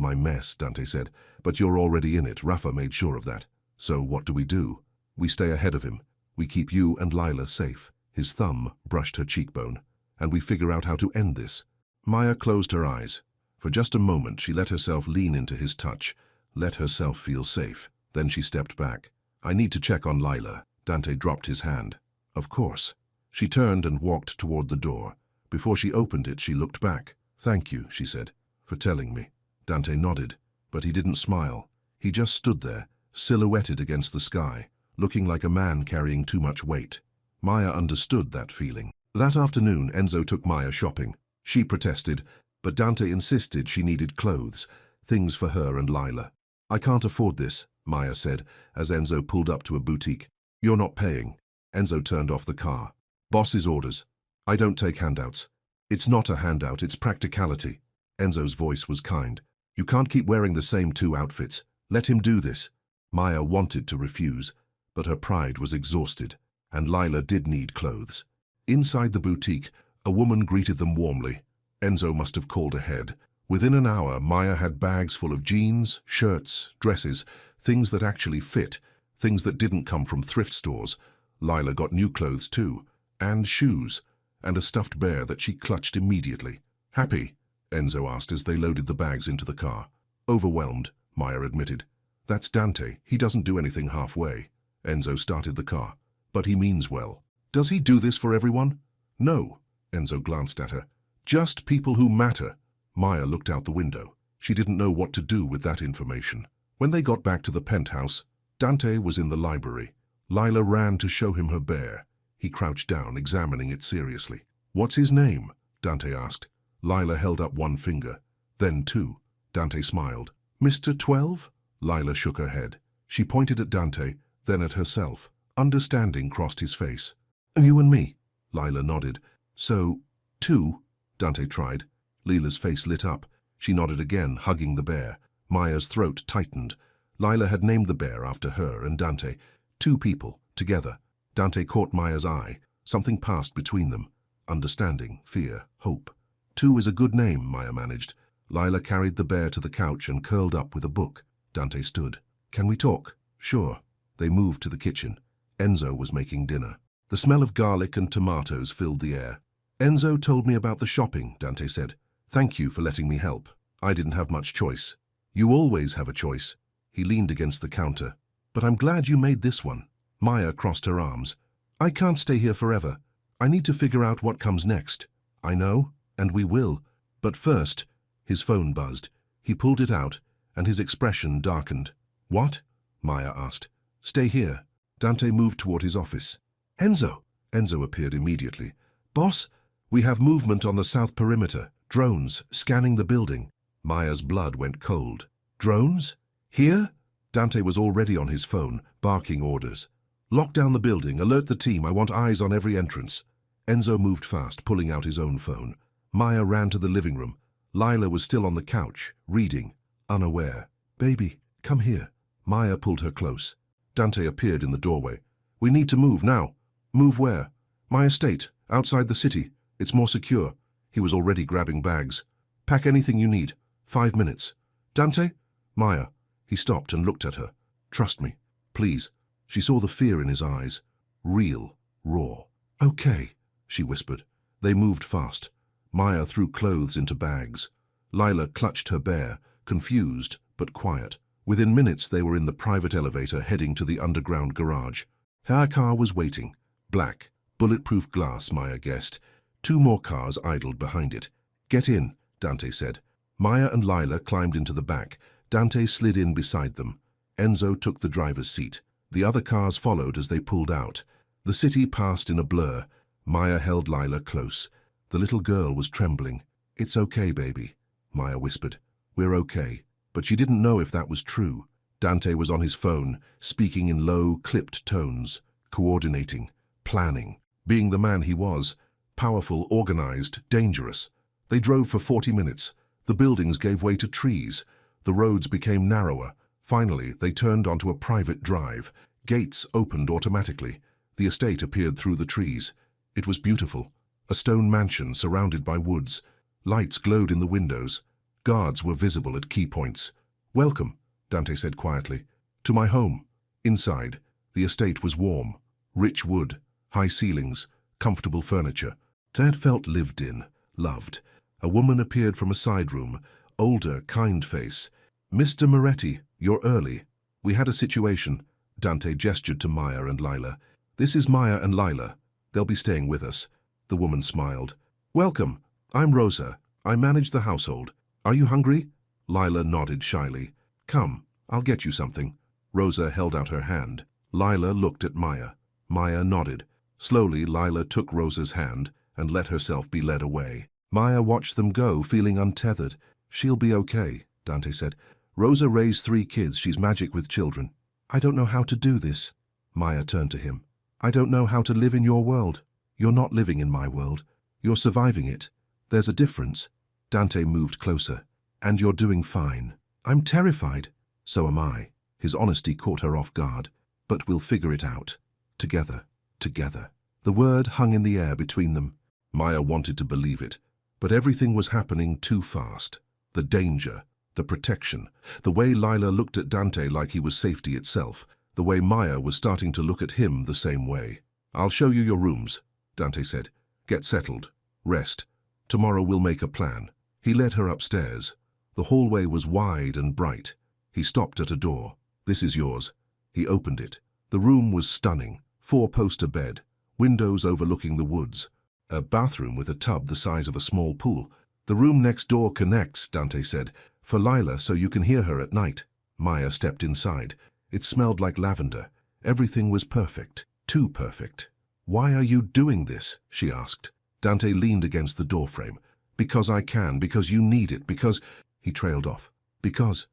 my mess, Dante said. But you're already in it. Rafa made sure of that. So what do? We stay ahead of him. We keep you and Lila safe. His thumb brushed her cheekbone. And we figure out how to end this. Maya closed her eyes. For just a moment, she let herself lean into his touch, let herself feel safe. Then she stepped back. I need to check on Lila. Dante dropped his hand. Of course. She turned and walked toward the door. Before she opened it, she looked back. Thank you, she said, for telling me. Dante nodded, but he didn't smile. He just stood there, silhouetted against the sky, looking like a man carrying too much weight. Maya understood that feeling. That afternoon, Enzo took Maya shopping. She protested, but Dante insisted she needed clothes, things for her and Lila. I can't afford this, Maya said, as Enzo pulled up to a boutique. You're not paying. Enzo turned off the car. Boss's orders. I don't take handouts. It's not a handout, it's practicality. Enzo's voice was kind. You can't keep wearing the same 2 outfits. Let him do this. Maya wanted to refuse, but her pride was exhausted, and Lila did need clothes. Inside the boutique, a woman greeted them warmly. Enzo must have called ahead. Within an hour, Maya had bags full of jeans, shirts, dresses, things that actually fit, things that didn't come from thrift stores. Lila got new clothes too, and shoes, and a stuffed bear that she clutched immediately. Happy? Enzo asked as they loaded the bags into the car. Overwhelmed, Maya admitted. That's Dante. He doesn't do anything halfway. Enzo started the car. But he means well. Does he do this for everyone? No. Enzo glanced at her. Just people who matter. Maya looked out the window. She didn't know what to do with that information. When they got back to the penthouse, Dante was in the library. Lila ran to show him her bear. He crouched down, examining it seriously. What's his name? Dante asked. Lila held up one finger, then 2. Dante smiled. Mr. 12? Lila shook her head. She pointed at Dante, then at herself. Understanding crossed his face. You and me? Lila nodded. So, 2? Dante tried. Lila's face lit up. She nodded again, hugging the bear. Maya's throat tightened. Lila had named the bear after her and Dante. 2 people, together. Dante caught Maya's eye. Something passed between them. Understanding, fear, hope. 2 is a good name, Maya managed. Lila carried the bear to the couch and curled up with a book. Dante stood. Can we talk? Sure. They moved to the kitchen. Enzo was making dinner. The smell of garlic and tomatoes filled the air. Enzo told me about the shopping, Dante said. Thank you for letting me help. I didn't have much choice. You always have a choice. He leaned against the counter. But I'm glad you made this one. Maya crossed her arms. I can't stay here forever. I need to figure out what comes next. I know, and we will. But first, his phone buzzed. He pulled it out, and his expression darkened. What? Maya asked. Stay here. Dante moved toward his office. Enzo! Enzo appeared immediately. Boss, we have movement on the south perimeter. Drones, scanning the building. Maya's blood went cold. Drones? Here? Dante was already on his phone, barking orders. Lock down the building, alert the team, I want eyes on every entrance. Enzo moved fast, pulling out his own phone. Maya ran to the living room. Lila was still on the couch, reading, unaware. Baby, come here. Maya pulled her close. Dante appeared in the doorway. We need to move now. Move where? My estate, outside the city. It's more secure. He was already grabbing bags. Pack anything you need. 5 minutes. Dante? Maya. He stopped and looked at her. Trust me. Please. She saw the fear in his eyes. Real. Raw. Okay, she whispered. They moved fast. Maya threw clothes into bags. Lila clutched her bear, confused but quiet. Within minutes they were in the private elevator heading to the underground garage. Her car was waiting. Black. Bulletproof glass, Maya guessed. 2 more cars idled behind it. Get in, Dante said. Maya and Lila climbed into the back. Dante slid in beside them. Enzo took the driver's seat. The other cars followed as they pulled out. The city passed in a blur. Maya held Lila close. The little girl was trembling. It's okay, baby, Maya whispered. We're okay. But she didn't know if that was true. Dante was on his phone, speaking in low, clipped tones, coordinating, planning, being the man he was, powerful, organized, dangerous. They drove for 40 minutes. The buildings gave way to trees. The roads became narrower. Finally, they turned onto a private drive. Gates opened automatically. The estate appeared through the trees. It was beautiful. A stone mansion surrounded by woods. Lights glowed in the windows. Guards were visible at key points. "Welcome," Dante said quietly, "to my home." Inside, the estate was warm. Rich wood, high ceilings, comfortable furniture. Dad felt lived in, loved. A woman appeared from a side room, older, kind face. "Mr. Moretti, you're early. We had a situation." Dante gestured to Maya and Lila. "This is Maya and Lila. They'll be staying with us." The woman smiled. "Welcome. I'm Rosa. I manage the household. Are you hungry?" Lila nodded shyly. "Come, I'll get you something." Rosa held out her hand. Lila looked at Maya. Maya nodded. Slowly, Lila took Rosa's hand and let herself be led away. Maya watched them go, feeling untethered. "She'll be okay," Dante said. "Rosa raised 3 kids. She's magic with children." "I don't know how to do this." Maya turned to him. "I don't know how to live in your world. You're not living in my world. You're surviving it. There's a difference." Dante moved closer. "And you're doing fine." "I'm terrified." "So am I." His honesty caught her off guard. "But we'll figure it out. Together. Together." The word hung in the air between them. Maya wanted to believe it, but everything was happening too fast. The danger, the protection, the way Lila looked at Dante like he was safety itself, the way Maya was starting to look at him the same way. "I'll show you your rooms," Dante said. "Get settled. Rest. Tomorrow we'll make a plan." He led her upstairs. The hallway was wide and bright. He stopped at a door. "This is yours." He opened it. The room was stunning. 4-poster bed, windows overlooking the woods, a bathroom with a tub the size of a small pool. "The room next door connects," Dante said, "for Lila so you can hear her at night." Maya stepped inside. It smelled like lavender. Everything was perfect. Too perfect. "Why are you doing this?" she asked. Dante leaned against the doorframe. "Because I can, because you need it, because—" He trailed off. Because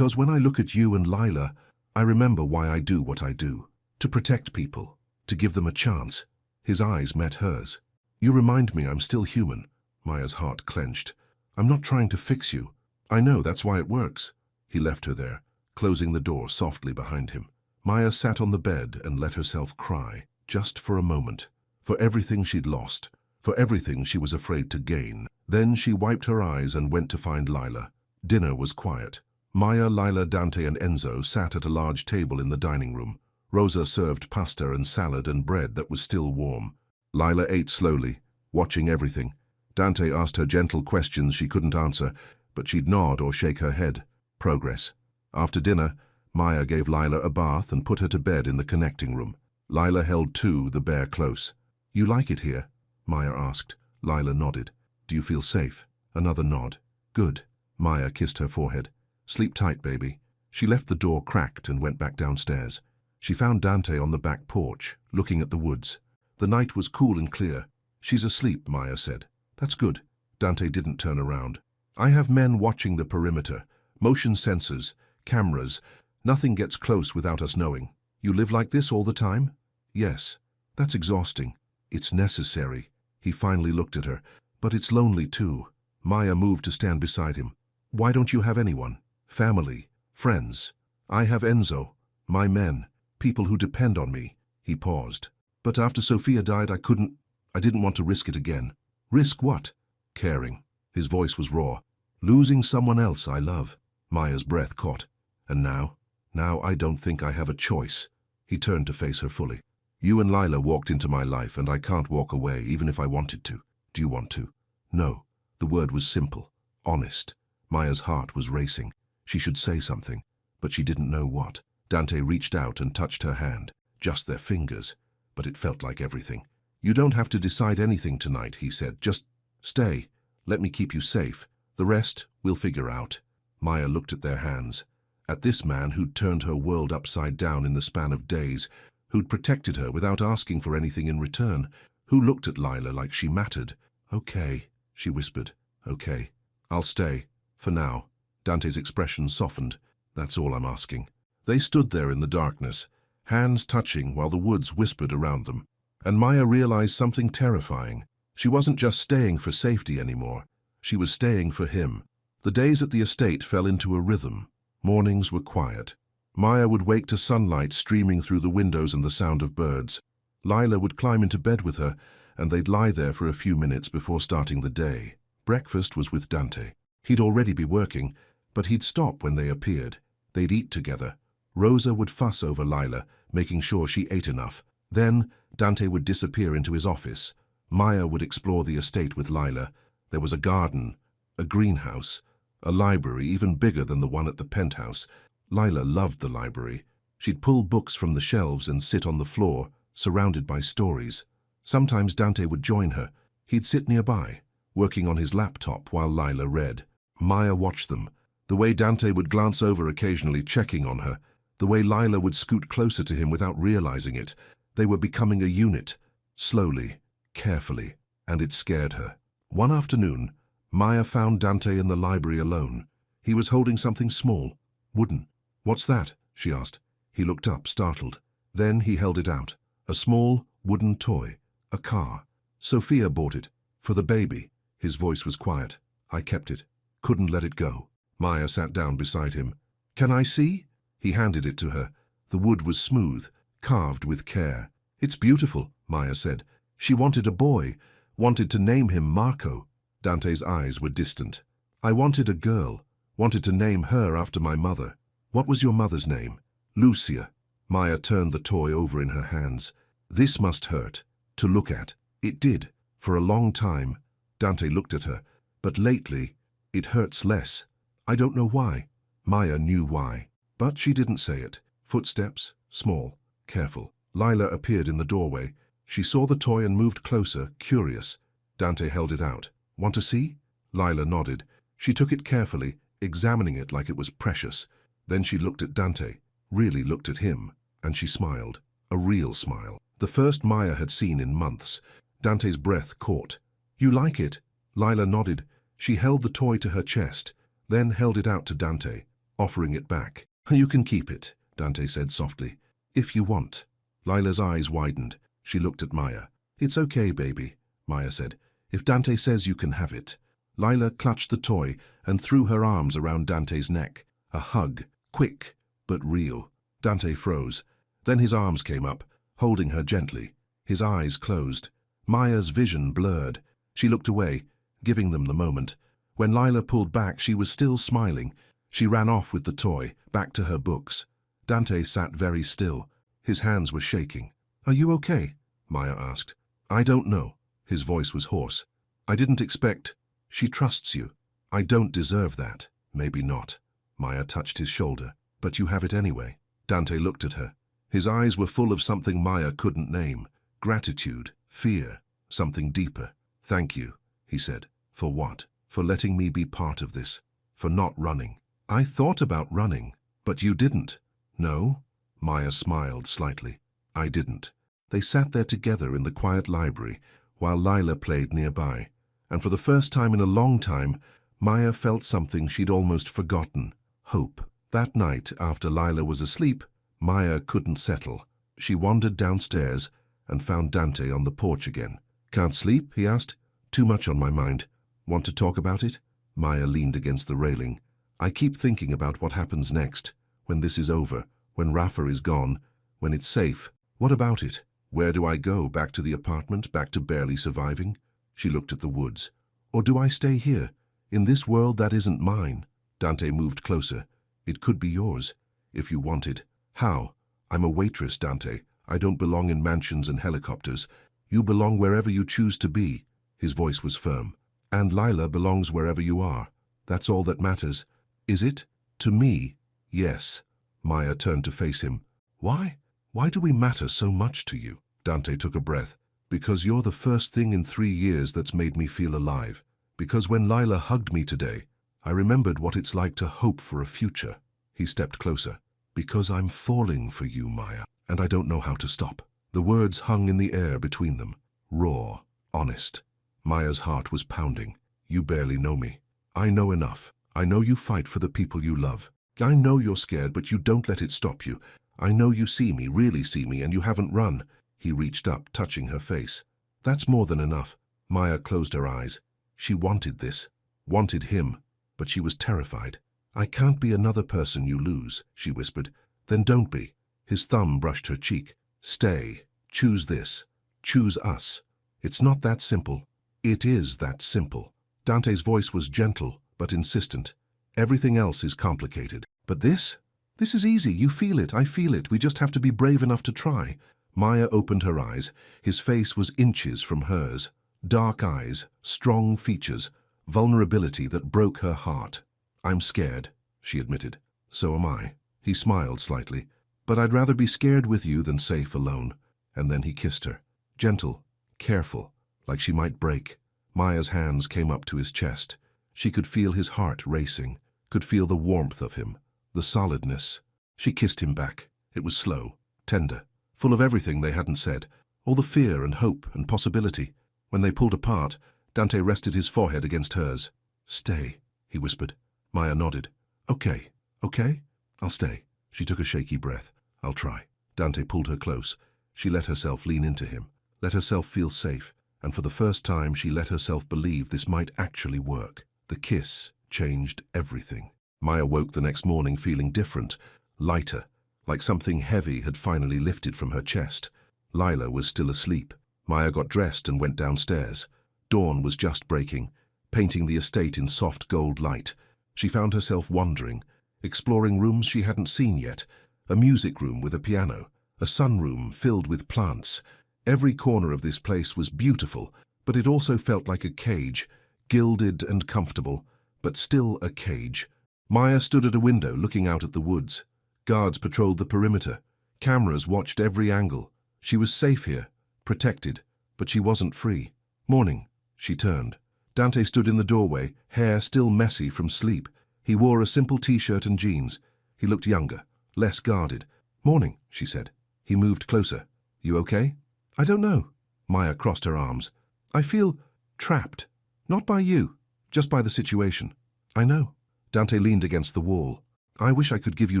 when I look at you and Lila, I remember why I do what I do. To protect people. To give them a chance." His eyes met hers. "You remind me I'm still human." Maya's heart clenched. "I'm not trying to fix you. I know, that's why it works." He left her there, closing the door softly behind him. Maya sat on the bed and let herself cry, just for a moment. For everything she'd lost. For everything she was afraid to gain. Then she wiped her eyes and went to find Lila. Dinner was quiet. Maya, Lila, Dante and Enzo sat at a large table in the dining room. Rosa served pasta and salad and bread that was still warm. Lila ate slowly, watching everything. Dante asked her gentle questions she couldn't answer, but she'd nod or shake her head. Progress. After dinner, Maya gave Lila a bath and put her to bed in the connecting room. Lila held the bear close. "You like it here?" Maya asked. Lila nodded. "Do you feel safe?" Another nod. "Good." Maya kissed her forehead. "Sleep tight, baby." She left the door cracked and went back downstairs. She found Dante on the back porch, looking at the woods. The night was cool and clear. "She's asleep," Maya said. "That's good." Dante didn't turn around. "I have men watching the perimeter. Motion sensors, cameras. Nothing gets close without us knowing." "You live like this all the time?" "Yes." "That's exhausting." "It's necessary." He finally looked at her. "But it's lonely too." Maya moved to stand beside him. "Why don't you have anyone? Family? Friends?" "I have Enzo. My men. People who depend on me." He paused. "But after Sophia died, I didn't want to risk it again." "Risk what?" "Caring." His voice was raw. "Losing someone else I love." Maya's breath caught. "And now? Now I don't think I have a choice." He turned to face her fully. "You and Lila walked into my life and I can't walk away even if I wanted to. Do you want to?" "No." The word was simple. Honest. Maya's heart was racing. She should say something, but she didn't know what. Dante reached out and touched her hand. Just their fingers. But it felt like everything. "You don't have to decide anything tonight," he said. "Just stay. Let me keep you safe. The rest, we'll figure out." Maya looked at their hands. At this man who'd turned her world upside down in the span of days, who'd protected her without asking for anything in return, who looked at Lila like she mattered. "Okay," she whispered. "Okay. I'll stay. For now." Dante's expression softened. "That's all I'm asking." They stood there in the darkness, hands touching while the woods whispered around them. And Maya realized something terrifying. She wasn't just staying for safety anymore. She was staying for him. The days at the estate fell into a rhythm. Mornings were quiet. Maya would wake to sunlight streaming through the windows and the sound of birds. Lila would climb into bed with her, and they'd lie there for a few minutes before starting the day. Breakfast was with Dante. He'd already be working, but he'd stop when they appeared. They'd eat together. Rosa would fuss over Lila, making sure she ate enough. Then Dante would disappear into his office. Maya would explore the estate with Lila. There was a garden, a greenhouse, a library even bigger than the one at the penthouse. Lila loved the library. She'd pull books from the shelves and sit on the floor, surrounded by stories. Sometimes Dante would join her. He'd sit nearby, working on his laptop while Lila read. Maya watched them. The way Dante would glance over occasionally, checking on her. The way Lila would scoot closer to him without realizing it. They were becoming a unit, slowly, carefully, and it scared her. One afternoon, Maya found Dante in the library alone. He was holding something small, wooden. "What's that?" she asked. He looked up, startled. Then he held it out. A small, wooden toy. A car. "Sophia bought it. For the baby." His voice was quiet. "I kept it. Couldn't let it go." Maya sat down beside him. "Can I see?" He handed it to her. The wood was smooth, carved with care. "It's beautiful," Maya said. She wanted a boy, wanted to name him Marco. Dante's eyes were distant. "I wanted a girl, wanted to name her after my mother." "What was your mother's name?" "Lucia." Maya turned the toy over in her hands. "This must hurt, to look at." It did. For a long time, Dante looked at her. But lately, it hurts less. "I don't know why." Maya knew why. But she didn't say it. Footsteps, small, careful. Lila appeared in the doorway. She saw the toy and moved closer, curious. Dante held it out. "Want to see?" Lila nodded. She took it carefully, examining it like it was precious. Then she looked at Dante, really looked at him, and she smiled. A real smile. The first Maya had seen in months. Dante's breath caught. "You like it?" Lila nodded. She held the toy to her chest, then held it out to Dante, offering it back. "You can keep it," Dante said softly. "If you want." Lila's eyes widened. She looked at Maya. "It's okay, baby," Maya said. "If Dante says you can have it." Lila clutched the toy and threw her arms around Dante's neck. A hug, quick, but real. Dante froze. Then his arms came up, holding her gently. His eyes closed. Maya's vision blurred. She looked away, giving them the moment. When Lila pulled back, she was still smiling. She ran off with the toy, back to her books. Dante sat very still. His hands were shaking. "Are you okay?" Maya asked. "I don't know." His voice was hoarse. "I didn't expect. She trusts you. I don't deserve that." "Maybe not." Maya touched his shoulder. "But you have it anyway." Dante looked at her. His eyes were full of something Maya couldn't name. Gratitude, fear, something deeper. "Thank you," he said. "For what?" "For letting me be part of this. For not running." "I thought about running, but you didn't." "No?" Maya smiled slightly. "I didn't." They sat there together in the quiet library while Lila played nearby. And for the first time in a long time, Maya felt something she'd almost forgotten. Hope. That night, after Lila was asleep, Maya couldn't settle. She wandered downstairs and found Dante on the porch again. "Can't sleep?" he asked. "Too much on my mind. Want to talk about it?" Maya leaned against the railing. "I keep thinking about what happens next, when this is over, when Rafa is gone, when it's safe. What about it? Where do I go? Back to the apartment? Back to barely surviving?" She looked at the woods. "Or do I stay here, in this world that isn't mine?" Dante moved closer. "It could be yours, if you wanted." "How?" "I'm a waitress, Dante. I don't belong in mansions and helicopters. You belong wherever you choose to be." His voice was firm. "And Lila belongs wherever you are. That's all that matters." "Is it? To me?" "Yes." Maya turned to face him. "Why? Why do we matter so much to you?" Dante took a breath. "Because you're the first thing in 3 years that's made me feel alive. Because when Lila hugged me today, I remembered what it's like to hope for a future." He stepped closer. "Because I'm falling for you, Maya, and I don't know how to stop." The words hung in the air between them, raw, honest. Maya's heart was pounding. "You barely know me. I know enough. I know you fight for the people you love. I know you're scared, but you don't let it stop you. I know you see me, really see me, and you haven't run." He reached up, touching her face. "That's more than enough." Maya closed her eyes. She wanted this, wanted him, but she was terrified. "I can't be another person you lose," she whispered. "Then don't be." His thumb brushed her cheek. "Stay. Choose this. Choose us. It's not that simple." "It is that simple." Dante's voice was gentle, but insistent. "Everything else is complicated. But this? This is easy. You feel it. I feel it. We just have to be brave enough to try." Maya opened her eyes. His face was inches from hers. Dark eyes, strong features, vulnerability that broke her heart. "I'm scared," she admitted. "So am I." He smiled slightly. "But I'd rather be scared with you than safe alone." And then he kissed her. Gentle, careful, like she might break. Maya's hands came up to his chest. She could feel his heart racing, could feel the warmth of him, the solidness. She kissed him back. It was slow, tender, full of everything they hadn't said, all the fear and hope and possibility. When they pulled apart, Dante rested his forehead against hers. "Stay," he whispered. Maya nodded. "Okay, okay? I'll stay." She took a shaky breath. "I'll try." Dante pulled her close. She let herself lean into him, let herself feel safe, and for the first time she let herself believe this might actually work. The kiss changed everything. Maya woke the next morning feeling different, lighter, like something heavy had finally lifted from her chest. Lila was still asleep. Maya got dressed and went downstairs. Dawn was just breaking, painting the estate in soft gold light. She found herself wandering, exploring rooms she hadn't seen yet, a music room with a piano, a sunroom filled with plants. Every corner of this place was beautiful, but it also felt like a cage, gilded and comfortable, but still a cage. Maya stood at a window looking out at the woods. Guards patrolled the perimeter. Cameras watched every angle. She was safe here, protected, but she wasn't free. "Morning," she turned. Dante stood in the doorway, hair still messy from sleep. He wore a simple t-shirt and jeans. He looked younger, less guarded. "Morning," she said. He moved closer. "You okay?" "I don't know." Maya crossed her arms. "I feel trapped. Not by you, just by the situation." "I know." Dante leaned against the wall. "I wish I could give you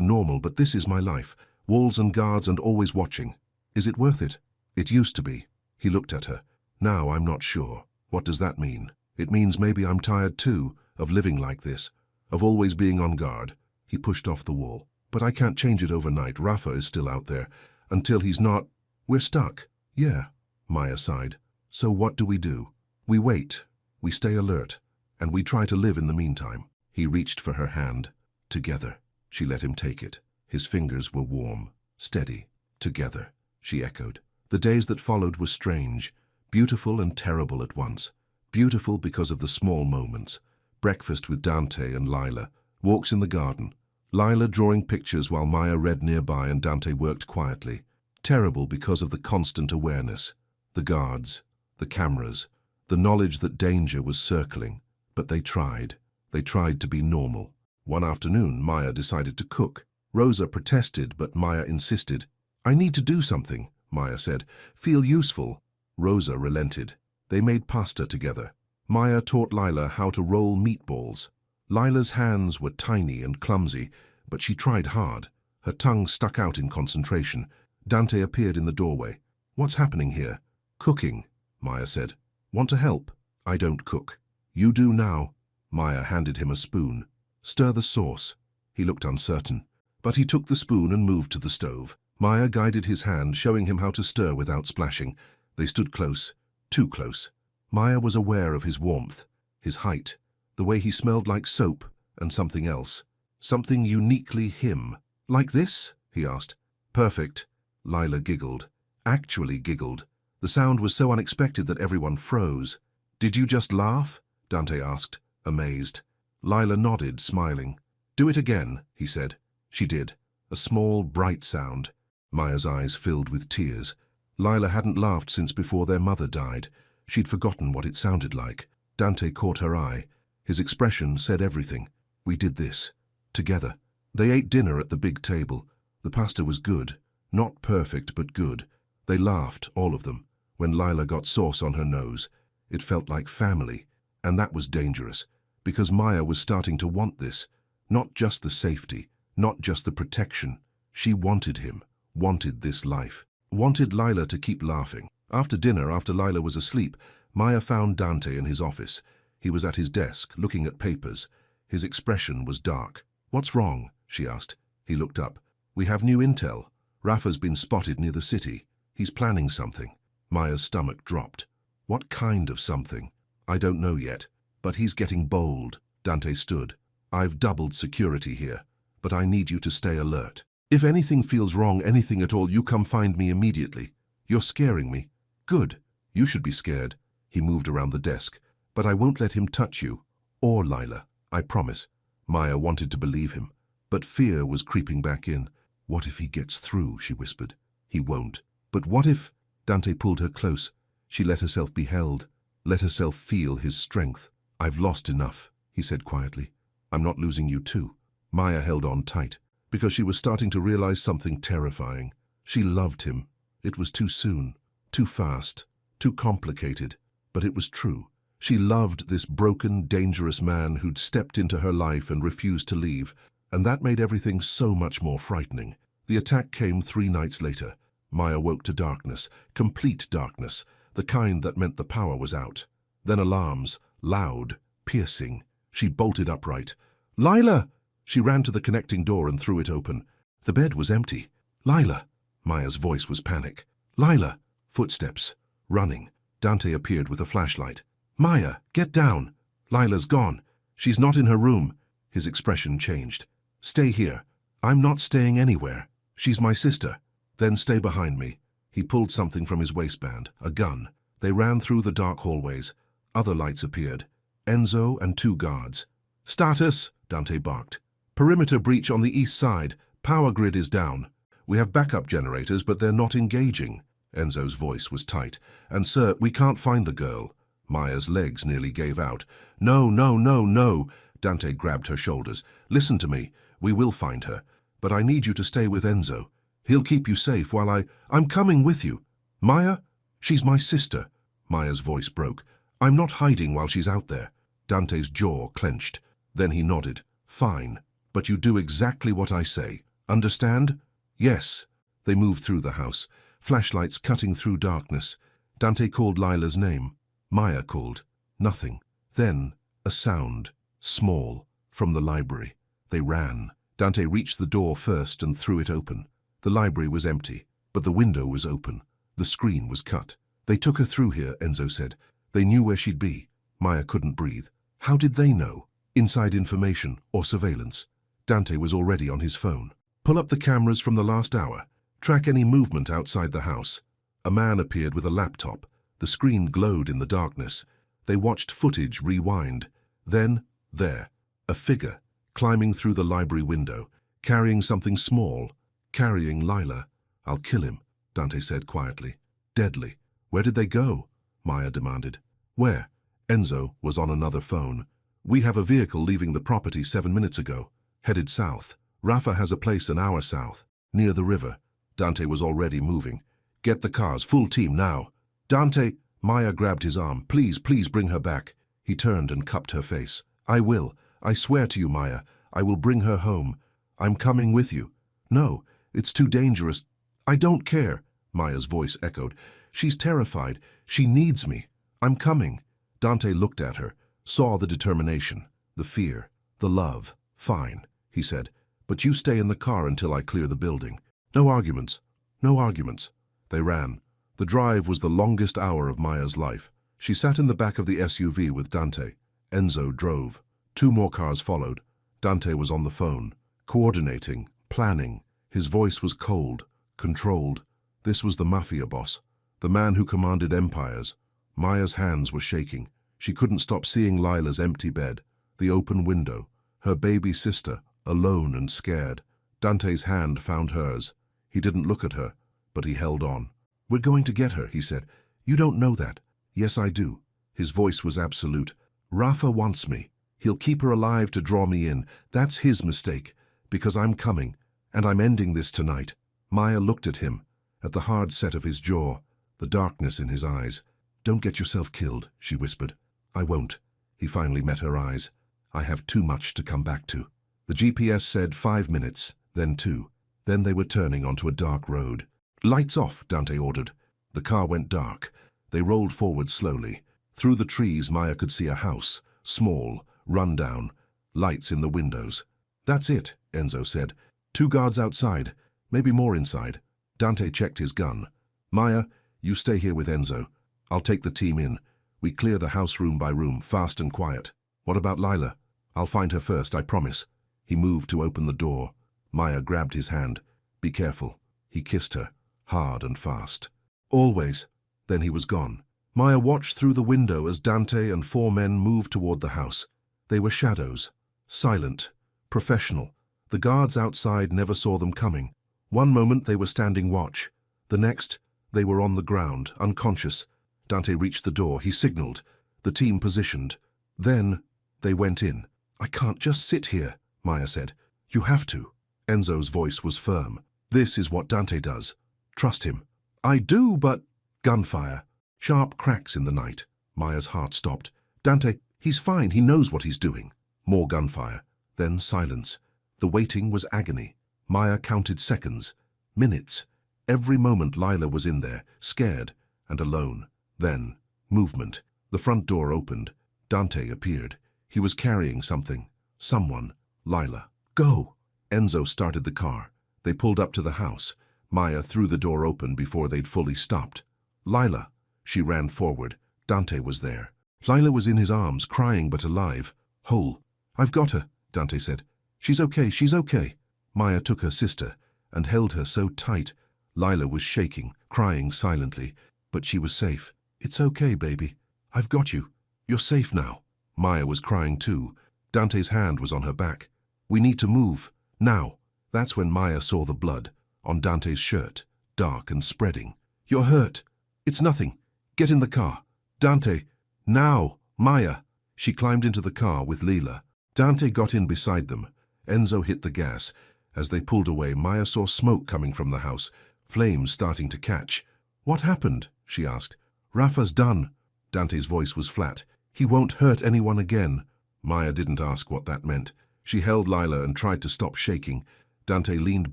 normal, but this is my life. Walls and guards and always watching. Is it worth it?" "It used to be." He looked at her. "Now I'm not sure." "What does that mean?" "It means maybe I'm tired too, of living like this, of always being on guard." He pushed off the wall. "But I can't change it overnight. Rafa is still out there. Until he's not, we're stuck." "Yeah," Maya sighed. "So what do? We wait, we stay alert, and we try to live in the meantime." He reached for her hand. "Together." She let him take it. His fingers were warm, steady. "Together," she echoed. The days that followed were strange, beautiful and terrible at once. Beautiful because of the small moments. Breakfast with Dante and Lila, walks in the garden. Lila drawing pictures while Maya read nearby and Dante worked quietly. Terrible because of the constant awareness. The guards, the cameras, the knowledge that danger was circling. But they tried. They tried to be normal. One afternoon, Maya decided to cook. Rosa protested, but Maya insisted. "I need to do something," Maya said. "Feel useful." Rosa relented. They made pasta together. Maya taught Lila how to roll meatballs. Lila's hands were tiny and clumsy, but she tried hard. Her tongue stuck out in concentration. Dante appeared in the doorway. "What's happening here?" "Cooking," Maya said. "Want to help?" "I don't cook." "You do now." Maya handed him a spoon. "Stir the sauce." He looked uncertain, but he took the spoon and moved to the stove. Maya guided his hand, showing him how to stir without splashing. They stood close, too close. Maya was aware of his warmth, his height, the way he smelled like soap and something else. Something uniquely him. "Like this?" he asked. "Perfect." Lila giggled. Actually giggled. The sound was so unexpected that everyone froze. "Did you just laugh?" Dante asked, amazed. Lila nodded, smiling. "Do it again," he said. She did. A small, bright sound. Maya's eyes filled with tears. Lila hadn't laughed since before their mother died. She'd forgotten what it sounded like. Dante caught her eye. His expression said everything. "We did this. Together." They ate dinner at the big table. The pasta was good. Not perfect, but good. They laughed, all of them, when Lila got sauce on her nose. It felt like family. And that was dangerous, because Maya was starting to want this. Not just the safety, not just the protection. She wanted him, wanted this life, wanted Lila to keep laughing. After dinner, after Lila was asleep, Maya found Dante in his office. He was at his desk, looking at papers. His expression was dark. "What's wrong?" she asked. He looked up. "We have new intel. Rafa's been spotted near the city. He's planning something." Maya's stomach dropped. "What kind of something?" "I don't know yet, but he's getting bold." Dante stood. "I've doubled security here, but I need you to stay alert. If anything feels wrong, anything at all, you come find me immediately. You're scaring me." "Good. You should be scared." He moved around the desk. "But I won't let him touch you. Or Lila. I promise." Maya wanted to believe him, but fear was creeping back in. "What if he gets through?" she whispered. "He won't." "But what if—" Dante pulled her close. She let herself be held, let herself feel his strength. "I've lost enough," he said quietly. "I'm not losing you too." Maya held on tight, because she was starting to realize something terrifying. She loved him. It was too soon, too fast, too complicated, but it was true. She loved this broken, dangerous man who'd stepped into her life and refused to leave, and that made everything so much more frightening. The attack came 3 nights later. Maya woke to darkness, complete darkness, the kind that meant the power was out. Then alarms, loud, piercing. She bolted upright. "Lila!" She ran to the connecting door and threw it open. The bed was empty. "Lila!" Maya's voice was panic. "Lila!" Footsteps. Running. Dante appeared with a flashlight. "Maya, get down! Lila's gone. She's not in her room." His expression changed. "Stay here." "I'm not staying anywhere. She's my sister." "Then stay behind me." He pulled something from his waistband, a gun. They ran through the dark hallways. Other lights appeared. Enzo and 2 guards. "Status!" Dante barked. "Perimeter breach on the east side. Power grid is down. We have backup generators, but they're not engaging." Enzo's voice was tight. "And sir, we can't find the girl." Maya's legs nearly gave out. "No, no, no, no." Dante grabbed her shoulders. "Listen to me. We will find her. But I need you to stay with Enzo. He'll keep you safe while I'm coming with you." "Maya? She's my sister." Maya's voice broke. "I'm not hiding while she's out there." Dante's jaw clenched. Then he nodded. "Fine. But you do exactly what I say. Understand?" "Yes." They moved through the house, flashlights cutting through darkness. Dante called Lila's name. Maya called. Nothing. Then, a sound, small, from the library. They ran. Dante reached the door first and threw it open. The library was empty, but the window was open. The screen was cut. "They took her through here," Enzo said. "They knew where she'd be." Maya couldn't breathe. How did they know? Inside information or surveillance? Dante was already on his phone. "Pull up the cameras from the last hour. Track any movement outside the house." A man appeared with a laptop. The screen glowed in the darkness. They watched footage rewind. Then, there, a figure, climbing through the library window, carrying something small, carrying Lila. "I'll kill him," Dante said quietly. "Deadly." "Where did they go?" Maya demanded. "Where?" Enzo was on another phone. "We have a vehicle leaving the property 7 minutes ago, headed south. Rafa has a place an hour south, near the river." Dante was already moving. "Get the cars, full team now." "Dante!" Maya grabbed his arm. "Please, please bring her back." He turned and cupped her face. "I will. I swear to you, Maya. I will bring her home. I'm coming with you." "No, it's too dangerous." "I don't care," Maya's voice echoed. "She's terrified. She needs me. I'm coming." Dante looked at her, saw the determination, the fear, the love. "Fine," he said, "but you stay in the car until I clear the building. No arguments. No arguments." They ran. The drive was the longest hour of Maya's life. She sat in the back of the SUV with Dante. Enzo drove. 2 more cars followed. Dante was on the phone, coordinating, planning. His voice was cold, controlled. This was the mafia boss, the man who commanded empires. Maya's hands were shaking. She couldn't stop seeing Lila's empty bed, the open window, her baby sister, alone and scared. Dante's hand found hers. He didn't look at her, but he held on. "We're going to get her," he said. "You don't know that." "Yes, I do." His voice was absolute. "Rafa wants me. He'll keep her alive to draw me in. That's his mistake, because I'm coming, and I'm ending this tonight." Maya looked at him, at the hard set of his jaw, the darkness in his eyes. "Don't get yourself killed," she whispered. "I won't." He finally met her eyes. "I have too much to come back to." The GPS said 5 minutes, then 2. Then they were turning onto a dark road. "Lights off," Dante ordered. The car went dark. They rolled forward slowly. Through the trees, Maya could see a house, small, run down. lights in the windows. That's it, Enzo said. 2 guards outside, maybe more inside. Dante checked his gun. Maya, you stay here with Enzo. I'll take the team in. We clear the house room by room, fast and quiet. What about Lila? I'll find her first, I promise. He moved to open the door. Maya grabbed his hand. Be careful. He kissed her, hard and fast. Always. Then he was gone. Maya watched through the window as Dante and 4 men moved toward the house. They were shadows, silent, professional. The guards outside never saw them coming. One moment they were standing watch. The next, they were on the ground, unconscious. Dante reached the door. He signaled. The team positioned. Then they went in. I can't just sit here, Maya said. You have to. Enzo's voice was firm. This is what Dante does. Trust him. I do, but... Gunfire. Sharp cracks in the night. Maya's heart stopped. Dante, he's fine. He knows what he's doing. More gunfire. Then silence. The waiting was agony. Maya counted seconds, minutes. Every moment Lila was in there, scared and alone. Then, movement. The front door opened. Dante appeared. He was carrying something. Someone. Lila. Go! Enzo started the car. They pulled up to the house. Maya threw the door open before they'd fully stopped. Lila. She ran forward. Dante was there. Lila was in his arms, crying but alive. Whole. I've got her, Dante said. She's okay, she's okay. Maya took her sister and held her so tight. Lila was shaking, crying silently, but she was safe. It's okay, baby. I've got you. You're safe now. Maya was crying too. Dante's hand was on her back. We need to move. Now. That's when Maya saw the blood on Dante's shirt, dark and spreading. You're hurt. It's nothing. Get in the car. Dante. Now. Maya. She climbed into the car with Lila. Dante got in beside them. Enzo hit the gas. As they pulled away, Maya saw smoke coming from the house, flames starting to catch. What happened? She asked. Rafa's done. Dante's voice was flat. He won't hurt anyone again. Maya didn't ask what that meant. She held Lila and tried to stop shaking. Dante leaned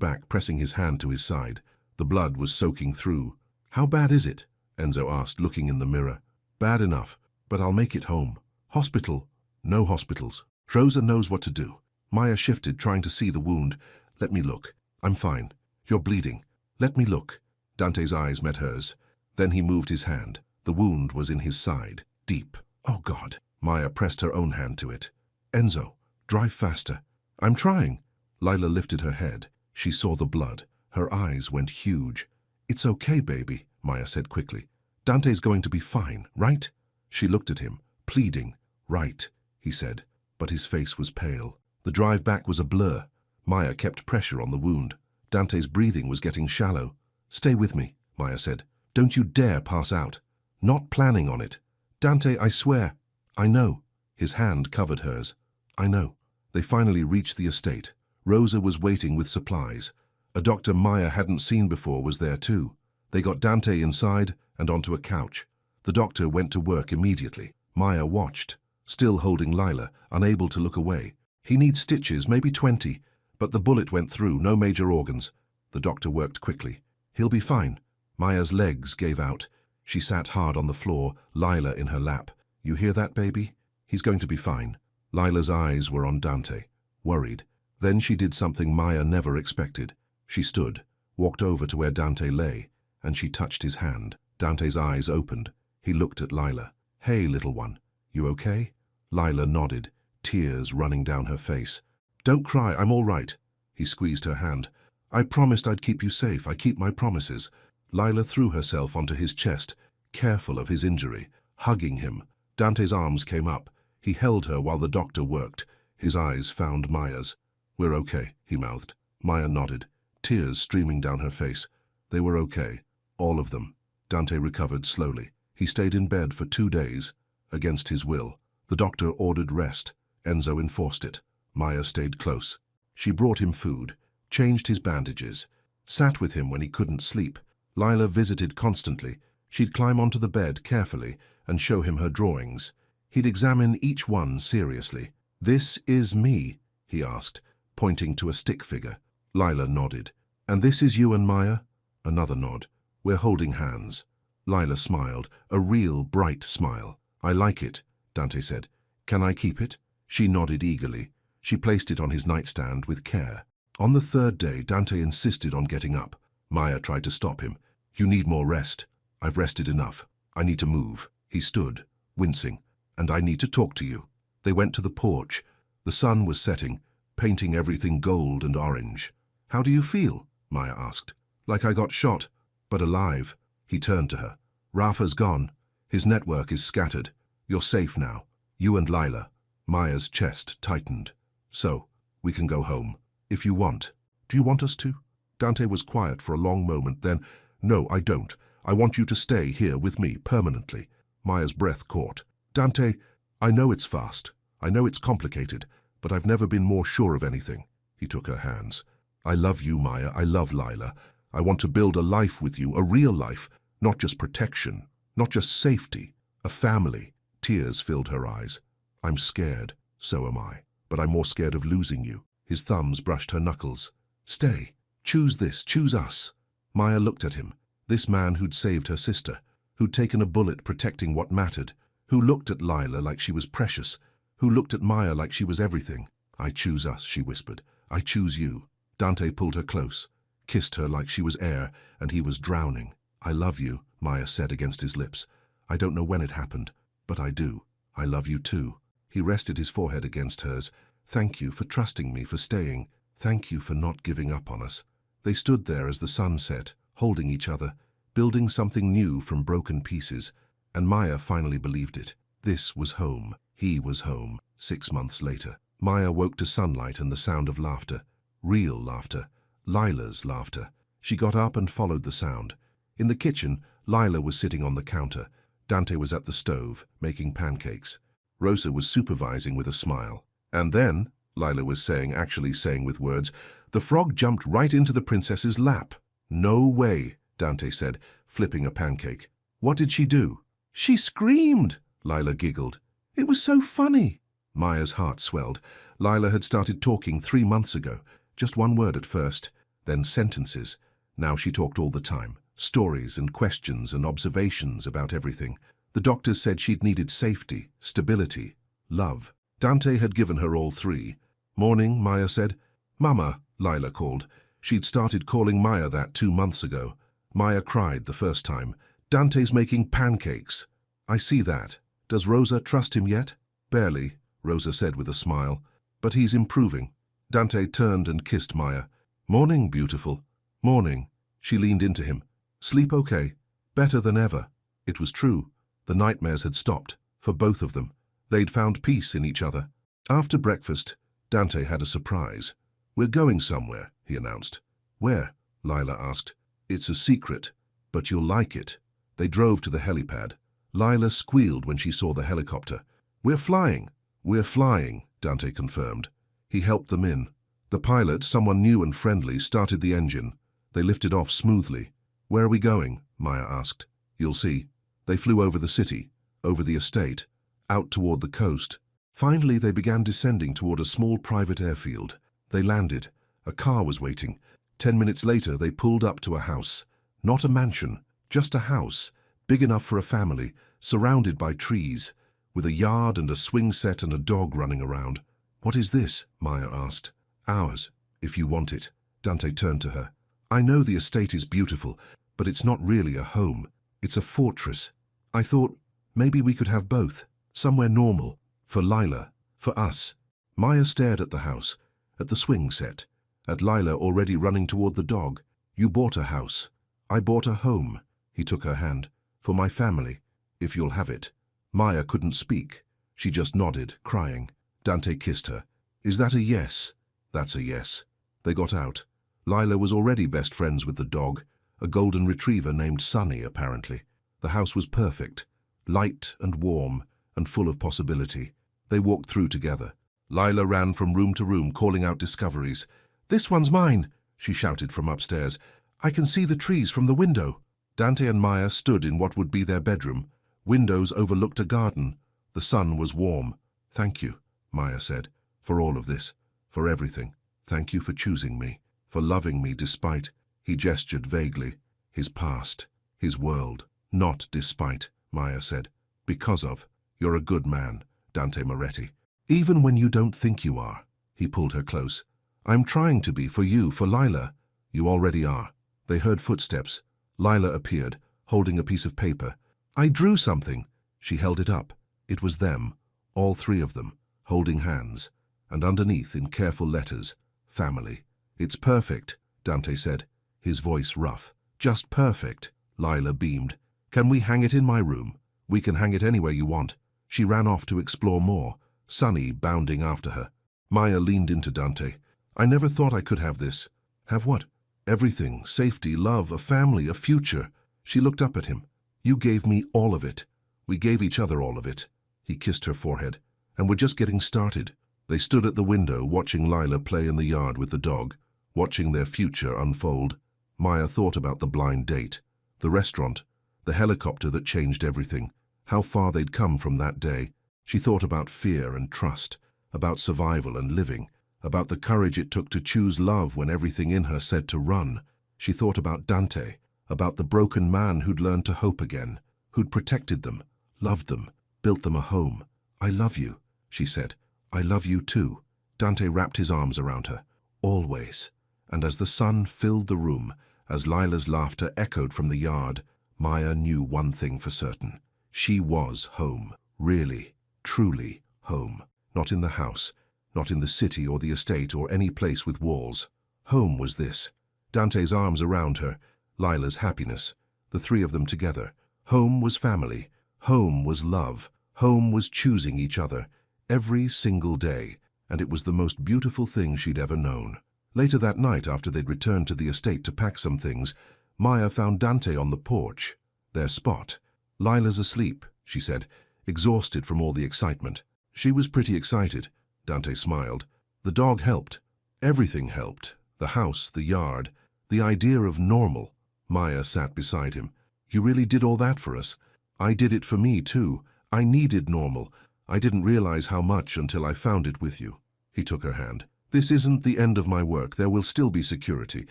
back, pressing his hand to his side. The blood was soaking through. How bad is it? Enzo asked, looking in the mirror. Bad enough, but I'll make it home. Hospital? No hospitals. Rosa knows what to do. Maya shifted, trying to see the wound. Let me look. I'm fine. You're bleeding. Let me look. Dante's eyes met hers. Then he moved his hand. The wound was in his side, deep. Oh, God. Maya pressed her own hand to it. Enzo, drive faster. I'm trying. Lila lifted her head. She saw the blood. Her eyes went huge. It's okay, baby, Maya said quickly. Dante's going to be fine, right? She looked at him, pleading. Right, he said, but his face was pale. The drive back was a blur. Maya kept pressure on the wound. Dante's breathing was getting shallow. Stay with me, Maya said. Don't you dare pass out. Not planning on it. Dante, I swear. I know. His hand covered hers. I know. They finally reached the estate. Rosa was waiting with supplies. A doctor Maya hadn't seen before was there too. They got Dante inside and onto a couch. The doctor went to work immediately. Maya watched, still holding Lila, unable to look away. He needs stitches, maybe 20, but the bullet went through, no major organs. The doctor worked quickly. He'll be fine. Maya's legs gave out. She sat hard on the floor, Lila in her lap. You hear that, baby? He's going to be fine. Lila's eyes were on Dante, worried. Then she did something Maya never expected. She stood, walked over to where Dante lay, and she touched his hand. Dante's eyes opened. He looked at Lila. Hey, little one, you okay? Lila nodded, tears running down her face. Don't cry, I'm all right. He squeezed her hand. I promised I'd keep you safe. I keep my promises. Lila threw herself onto his chest, careful of his injury, hugging him. Dante's arms came up. He held her while the doctor worked. His eyes found Maya's. We're okay, he mouthed. Maya nodded, tears streaming down her face. They were okay, all of them. Dante recovered slowly. He stayed in bed for 2 days, against his will. The doctor ordered rest. Enzo enforced it. Maya stayed close. She brought him food, changed his bandages, sat with him when he couldn't sleep. Lila visited constantly. She'd climb onto the bed carefully and show him her drawings. He'd examine each one seriously. This is me, he asked, pointing to a stick figure. Lila nodded. And this is you and Maya? Another nod. We're holding hands. Lila smiled, a real bright smile. I like it, Dante said. Can I keep it? She nodded eagerly. She placed it on his nightstand with care. On the third day, Dante insisted on getting up. Maya tried to stop him. "You need more rest." "I've rested enough. I need to move." He stood, wincing. "And I need to talk to you." They went to the porch. The sun was setting, painting everything gold and orange. "How do you feel?" Maya asked. "Like I got shot, but alive." He turned to her. "Rafa's gone. His network is scattered. You're safe now. You and Lila." Maya's chest tightened. "So, we can go home. If you want." "Do you want us to?" Dante was quiet for a long moment, then, "No, I don't. I want you to stay here with me permanently." Maya's breath caught. "Dante, I know it's fast. I know it's complicated, but I've never been more sure of anything." He took her hands. "I love you, Maya. I love Lila. I want to build a life with you, a real life, not just protection, not just safety, a family." Tears filled her eyes. "I'm scared. So am I. But I'm more scared of losing you." His thumbs brushed her knuckles. "Stay. Choose this. Choose us." Maya looked at him. This man who'd saved her sister, who'd taken a bullet protecting what mattered, who looked at Lila like she was precious, who looked at Maya like she was everything. "I choose us," she whispered. "I choose you." Dante pulled her close, kissed her like she was air, and he was drowning. "I love you," Maya said against his lips. "I don't know when it happened, but I do. I love you too." He rested his forehead against hers. "Thank you for trusting me, for staying. Thank you for not giving up on us." They stood there as the sun set, holding each other, building something new from broken pieces, and Maya finally believed it. This was home. He was home. 6 months later, Maya woke to sunlight and the sound of laughter. Real laughter. Lila's laughter. She got up and followed the sound. In the kitchen, Lila was sitting on the counter. Dante was at the stove, making pancakes. Rosa was supervising with a smile. "And then," Lila was saying, actually saying with words, "the frog jumped right into the princess's lap." "No way," Dante said, flipping a pancake. "What did she do?" "She screamed," Lila giggled. "It was so funny." Maya's heart swelled. Lila had started talking 3 months ago. Just one word at first, then sentences. Now she talked all the time. Stories and questions and observations about everything. The doctors said she'd needed safety, stability, love. Dante had given her all 3. "Morning," Maya said. "Mama," Lila called. She'd started calling Maya that 2 months ago. Maya cried the first time. "Dante's making pancakes." "I see that. Does Rosa trust him yet?" "Barely," Rosa said with a smile. "But he's improving." Dante turned and kissed Maya. "Morning, beautiful." "Morning." She leaned into him. "Sleep okay?" "Better than ever." It was true. The nightmares had stopped, for both of them. They'd found peace in each other. After breakfast, Dante had a surprise. "We're going somewhere," he announced. "Where?" Lila asked. "It's a secret, but you'll like it." They drove to the helipad. Lila squealed when she saw the helicopter. "We're flying." "We're flying," Dante confirmed. He helped them in. The pilot, someone new and friendly, started the engine. They lifted off smoothly. "Where are we going?" Maya asked. "You'll see." They flew over the city, over the estate, out toward the coast. Finally, they began descending toward a small private airfield. They landed. A car was waiting. 10 minutes later, they pulled up to a house. Not a mansion, just a house, big enough for a family, surrounded by trees, with a yard and a swing set and a dog running around. "What is this?" Maya asked. "Ours, if you want it." Dante turned to her. "I know the estate is beautiful, but it's not really a home. It's a fortress. I thought maybe we could have both. Somewhere normal. For Lila. For us." Maya stared at the house, at the swing set, at Lila already running toward the dog. "You bought a house. I bought a home." He took her hand. "For my family, if you'll have it." Maya couldn't speak. She just nodded, crying. Dante kissed her. "Is that a yes?" "That's a yes." They got out. Lila was already best friends with the dog, a golden retriever named Sunny, apparently. The house was perfect, light and warm and full of possibility. They walked through together. Lila ran from room to room, calling out discoveries. "This one's mine," she shouted from upstairs. "I can see the trees from the window." Dante and Maya stood in what would be their bedroom. Windows overlooked a garden. The sun was warm. "Thank you," Maya said, "for all of this, for everything. Thank you for choosing me, for loving me despite," he gestured vaguely, "his past, his world." "Not despite," Maya said. "Because of. You're a good man, Dante Moretti. Even when you don't think you are." He pulled her close. I'm trying to be for you, for Lila. You already are. They heard footsteps. Lila appeared, holding a piece of paper. I drew something. She held it up. It was them, all three of them, holding hands. And underneath, in careful letters, family. It's perfect, Dante said, his voice rough. Just perfect. Lila beamed. Can we hang it in my room? We can hang it anywhere you want. She ran off to explore more, Sunny bounding after her. Maya leaned into Dante. I never thought I could have this. Have what? Everything, safety, love, a family, a future. She looked up at him. You gave me all of it. We gave each other all of it. He kissed her forehead. And we're just getting started. They stood at the window, watching Lila play in the yard with the dog, watching their future unfold. Maya thought about the blind date, the restaurant, the helicopter that changed everything, how far they'd come from that day. She thought about fear and trust, about survival and living, about the courage it took to choose love when everything in her said to run. She thought about Dante, about the broken man who'd learned to hope again, who'd protected them, loved them, built them a home. I love you, she said. I love you too. Dante wrapped his arms around her. Always. And as the sun filled the room, as Lila's laughter echoed from the yard, Maya knew one thing for certain. She was home. Really, truly home. Not in the house, not in the city or the estate or any place with walls. Home was this. Dante's arms around her, Lila's happiness, the three of them together. Home was family. Home was love. Home was choosing each other, every single day, and it was the most beautiful thing she'd ever known. Later that night, after they'd returned to the estate to pack some things, Maya found Dante on the porch, their spot. Lila's asleep, she said, exhausted from all the excitement. She was pretty excited. Dante smiled. The dog helped. Everything helped. The house, the yard, the idea of normal. Maya sat beside him. You really did all that for us. I did it for me, too. I needed normal. I didn't realize how much until I found it with you. He took her hand. This isn't the end of my work. There will still be security,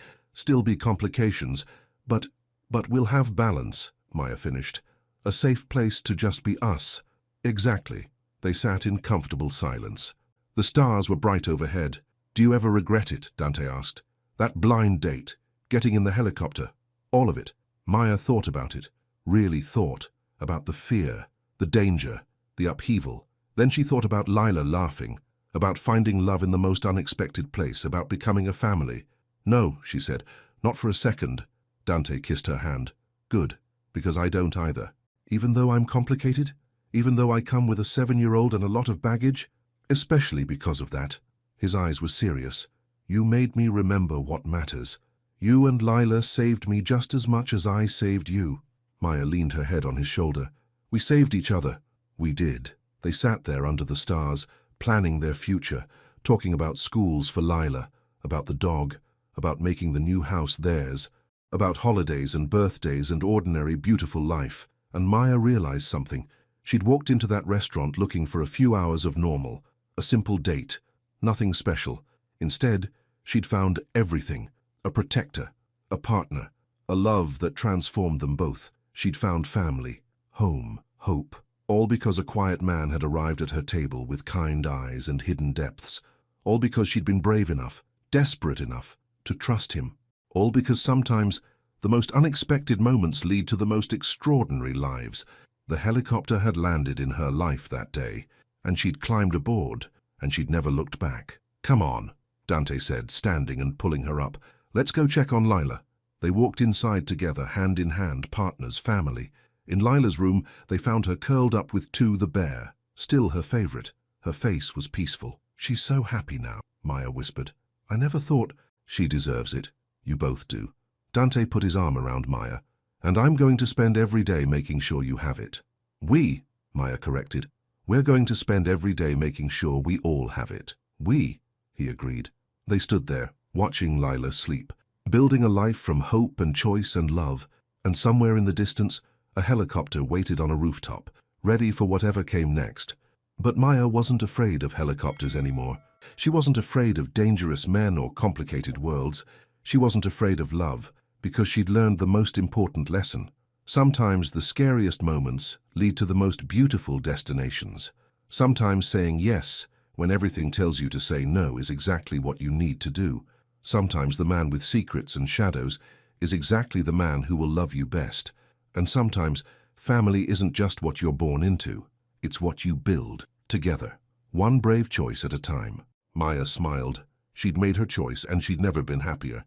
still be complications, but we'll have balance, Maya finished. A safe place to just be us. Exactly. They sat in comfortable silence. The stars were bright overhead. Do you ever regret it? Dante asked. That blind date, getting in the helicopter, all of it. Maya thought about it, really thought, about the fear, the danger, the upheaval. Then she thought about Lila laughing, about finding love in the most unexpected place, about becoming a family. No, she said, not for a second. Dante kissed her hand. Good, because I don't either. Even though I'm complicated? Even though I come with a 7-year-old and a lot of baggage? Especially because of that. His eyes were serious. You made me remember what matters. You and Lila saved me just as much as I saved you. Maya leaned her head on his shoulder. We saved each other. We did. They sat there under the stars, planning their future, talking about schools for Lila, about the dog, about making the new house theirs, about holidays and birthdays and ordinary beautiful life. And Maya realized something. She'd walked into that restaurant looking for a few hours of normal, a simple date, nothing special. Instead, she'd found everything, a protector, a partner, a love that transformed them both. She'd found family, home, hope, all because a quiet man had arrived at her table with kind eyes and hidden depths, all because she'd been brave enough, desperate enough, to trust him, all because sometimes the most unexpected moments lead to the most extraordinary lives. The helicopter had landed in her life that day, and she'd climbed aboard, and she'd never looked back. Come on, Dante said, standing and pulling her up. Let's go check on Lila. They walked inside together, hand in hand, partners, family. In Lila's room, they found her curled up with Two the bear, still her favorite. Her face was peaceful. She's so happy now, Maya whispered. I never thought. She deserves it. You both do. Dante put his arm around Maya. And I'm going to spend every day making sure you have it. We, Maya corrected. We're going to spend every day making sure we all have it. We, he agreed. They stood there, watching Lila sleep, building a life from hope and choice and love, and somewhere in the distance, a helicopter waited on a rooftop, ready for whatever came next. But Maya wasn't afraid of helicopters anymore. She wasn't afraid of dangerous men or complicated worlds. She wasn't afraid of love, because she'd learned the most important lesson. Sometimes the scariest moments lead to the most beautiful destinations. Sometimes saying yes when everything tells you to say no is exactly what you need to do. Sometimes the man with secrets and shadows is exactly the man who will love you best. And sometimes family isn't just what you're born into, it's what you build together. One brave choice at a time. Maya smiled. She'd made her choice and she'd never been happier.